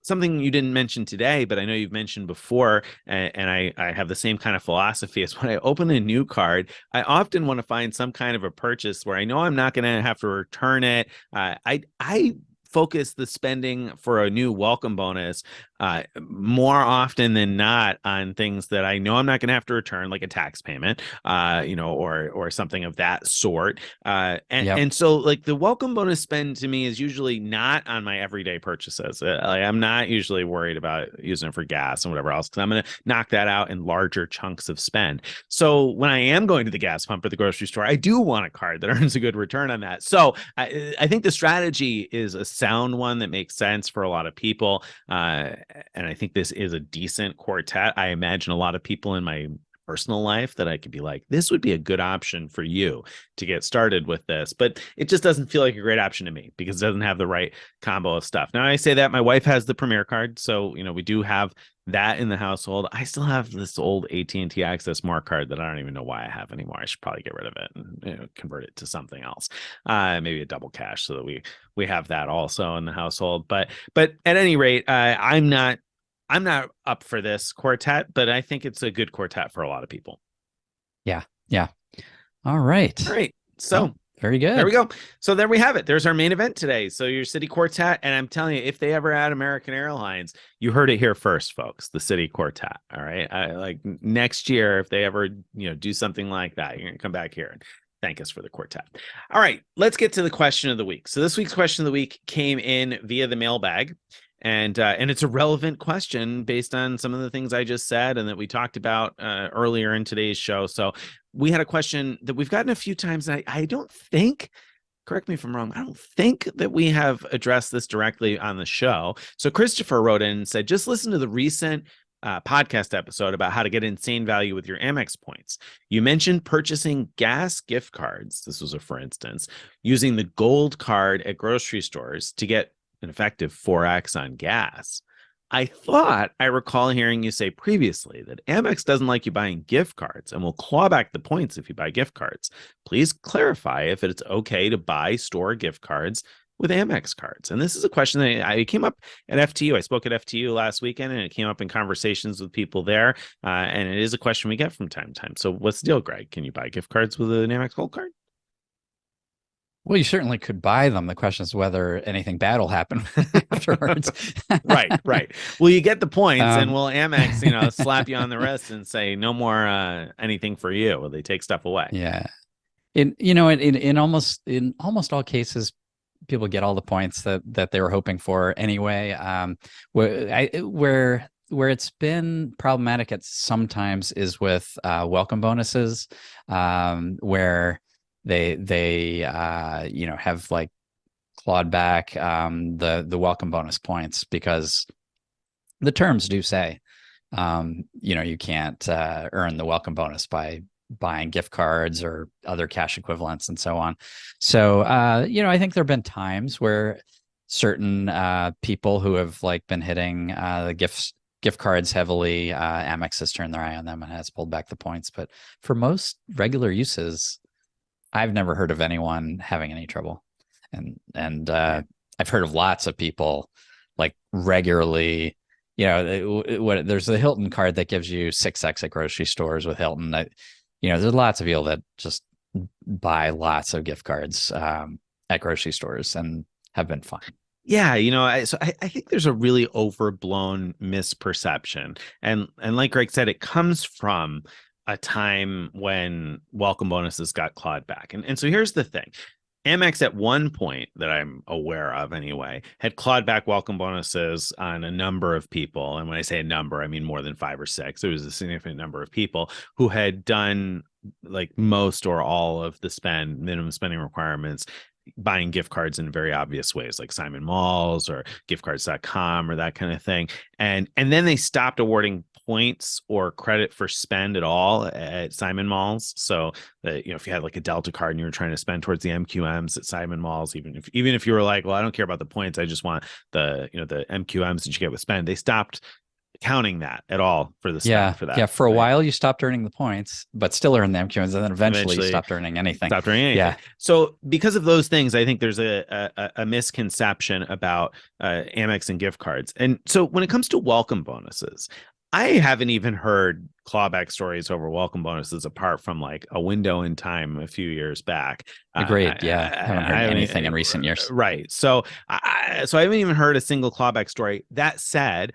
Speaker 2: something you didn't mention today, but I know you've mentioned before, and I have the same kind of philosophy, is when I open a new card, I often want to find some kind of a purchase where I know I'm not going to have to return it. I focus the spending for a new welcome bonus more often than not on things that I know I'm not going to have to return, like a tax payment, or something of that sort. And so, like, the welcome bonus spend to me is usually not on my everyday purchases. I'm not usually worried about using it for gas and whatever else, because I'm going to knock that out in larger chunks of spend. So when I am going to the gas pump or the grocery store, I do want a card that earns a good return on that. So I think the strategy is a sound one that makes sense for a lot of people. And I think this is a decent quartet. I imagine a lot of people in my personal life that I could be like, this would be a good option for you to get started with this. But it just doesn't feel like a great option to me, because it doesn't have the right combo of stuff. Now, I say that my wife has the Premier card, so we do have that in the household. I still have this old AT&T Access More card that I don't even know why I have anymore. I should probably get rid of it and convert it to something else, maybe a double cash, so that we have that also in the household. But at any rate, I'm not up for this quartet, but I think it's a good quartet for a lot of people.
Speaker 1: Yeah. All right.
Speaker 2: So
Speaker 1: very good.
Speaker 2: There we go. So there we have it. There's our main event today. So your Citi Quartet, and I'm telling you, if they ever add American Airlines, you heard it here first, folks. The Citi Quartet. All right. Like next year, if they ever do something like that, you're gonna come back here and thank us for the quartet. All right, let's get to the question of the week. So this week's question of the week came in via the mailbag. And it's a relevant question based on some of the things I just said and that we talked about earlier in today's show. So we had a question that we've gotten a few times. And I don't think, correct me if I'm wrong, I don't think that we have addressed this directly on the show. So Christopher wrote in and said, just listen to the recent podcast episode about how to get insane value with your Amex points. You mentioned purchasing gas gift cards. This was for instance, using the gold card at grocery stores to get an effective 4x on gas. I thought I recall hearing you say previously that Amex doesn't like you buying gift cards and will claw back the points if you buy gift cards. Please clarify if it's okay to buy store gift cards with Amex cards. And this is a question that I came up at FTU. I spoke at FTU last weekend, and it came up in conversations with people there. And it is a question we get from time to time. So what's the deal, Greg? Can you buy gift cards with an Amex Gold card?
Speaker 1: Well, you certainly could buy them. The question is whether anything bad will happen afterwards.
Speaker 2: Right. Well, you get the points, and will Amex, slap you on the wrist and say no more anything for you? Will they take stuff away?
Speaker 1: Yeah. In almost all cases, people get all the points that they were hoping for anyway. Where it's been problematic at sometimes is with welcome bonuses, where they have like clawed back the welcome bonus points, because the terms do say you can't earn the welcome bonus by buying gift cards or other cash equivalents and so on. So I think there have been times where certain people who have like been hitting the gift cards heavily, Amex has turned their eye on them and has pulled back the points. But for most regular uses, I've never heard of anyone having any trouble. And I've heard of lots of people like regularly, there's the Hilton card that gives you 6x at grocery stores with Hilton. There's lots of people that just buy lots of gift cards at grocery stores and have been fine.
Speaker 2: Yeah, I think there's a really overblown misperception. And like Greg said, it comes from a time when welcome bonuses got clawed back. And so here's the thing. Amex at one point that I'm aware of anyway had clawed back welcome bonuses on a number of people. And when I say a number, I mean more than 5 or 6. It was a significant number of people who had done like most or all of the minimum spending requirements buying gift cards in very obvious ways, like Simon Malls or giftcards.com or that kind of thing. And then they stopped awarding points or credit for spend at all at Simon Malls. So that, if you had like a Delta card and you were trying to spend towards the MQMs at Simon Malls, even if you were like, well, I don't care about the points, I just want the MQMs that you get with spend, they stopped counting that at all for the spend for that.
Speaker 1: Yeah. For a while, you stopped earning the points, but still earned the MQs, and then eventually you stopped earning anything.
Speaker 2: Stopped earning anything. Yeah. So because of those things, I think there's a misconception about Amex and gift cards. And so when it comes to welcome bonuses, I haven't even heard clawback stories over welcome bonuses apart from like a window in time a few years back.
Speaker 1: Agreed. I haven't heard anything in recent years.
Speaker 2: Right. So I haven't even heard a single clawback story. That said,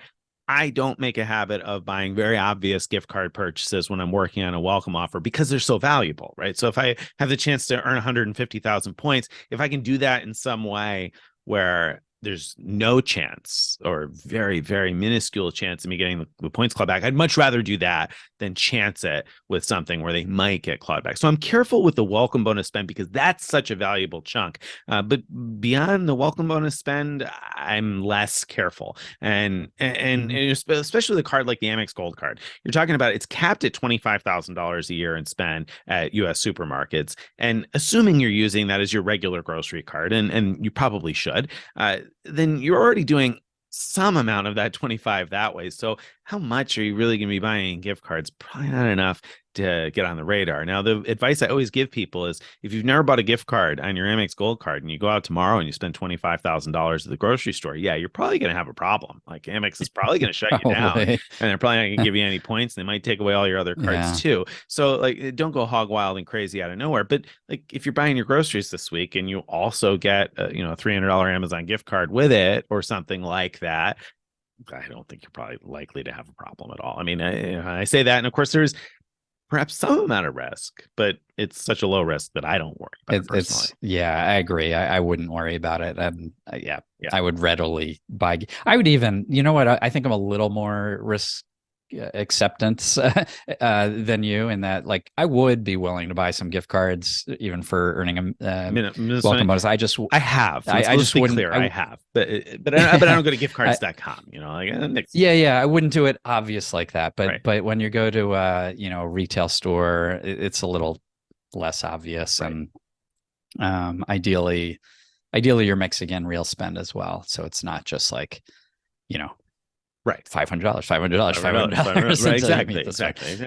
Speaker 2: I don't make a habit of buying very obvious gift card purchases when I'm working on a welcome offer because they're so valuable, right? So if I have the chance to earn 150,000 points, if I can do that in some way where there's no chance or very, very minuscule chance of me getting the points clawed back, I'd much rather do that than chance it with something where they might get clawed back. So I'm careful with the welcome bonus spend because that's such a valuable chunk. But beyond the welcome bonus spend, I'm less careful. And especially the card like the Amex Gold card, you're talking about it's capped at $25,000 a year in spend at US supermarkets. And assuming you're using that as your regular grocery card, and you probably should, then you're already doing some amount of that 25 that way. So how much are you really going to be buying gift cards? Probably not enough to get on the radar. Now, the advice I always give people is if you've never bought a gift card on your Amex Gold card and you go out tomorrow and you spend $25,000 at the grocery store, yeah, you're probably going to have a problem. Like Amex is probably going to shut you down, and they're probably not going to give you any points. They might take away all your other cards too. So like, don't go hog wild and crazy out of nowhere. But like, if you're buying your groceries this week and you also get a $300 Amazon gift card with it or something like that, I don't think you're probably likely to have a problem at all. I mean, I say that, and of course, there's perhaps some amount of risk, but it's such a low risk that I don't worry about it personally.
Speaker 1: I agree. I wouldn't worry about it. And I would readily buy. I would even, you know what? I think I'm a little more risk acceptance than you in that, like, I would be willing to buy some gift cards even for earning a welcome bonus. I have.
Speaker 2: I just wouldn't. Clear, I have, but I don't go to giftcards.com.
Speaker 1: I wouldn't do it obvious like that. But when you go to a retail store, it's a little less obvious, and ideally you're mixing in real spend as well, so it's not just like right, $500.
Speaker 2: Right, exactly.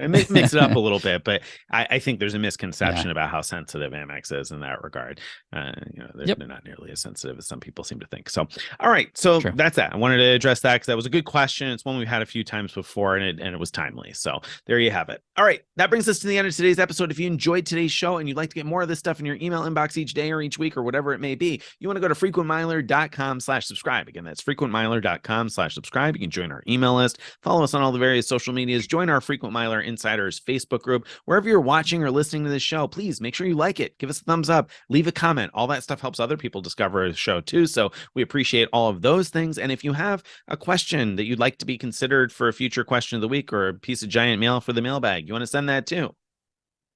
Speaker 2: Mix it up a little bit, but I think there's a misconception about how sensitive Amex is in that regard. They're not nearly as sensitive as some people seem to think. So, all right, so that's that. I wanted to address that because that was a good question. It's one we've had a few times before, and it was timely. So there you have it. All right, that brings us to the end of today's episode. If you enjoyed today's show and you'd like to get more of this stuff in your email inbox each day or each week or whatever it may be, you want to go to frequentmiler.com/subscribe. Again, that's frequentmiler.com/subscribe. You can join our email list, follow us on all the various social medias, join our Frequent Miler Insiders Facebook group. Wherever you're watching or listening to this show, please make sure you like it, give us a thumbs up, leave a comment. All that stuff helps other people discover the show too. So we appreciate all of those things. And if you have a question that you'd like to be considered for a future question of the week or a piece of giant mail for the mailbag, you want to send that too?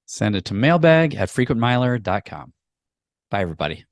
Speaker 1: Send it to mailbag@frequentmiler.com. Bye, everybody.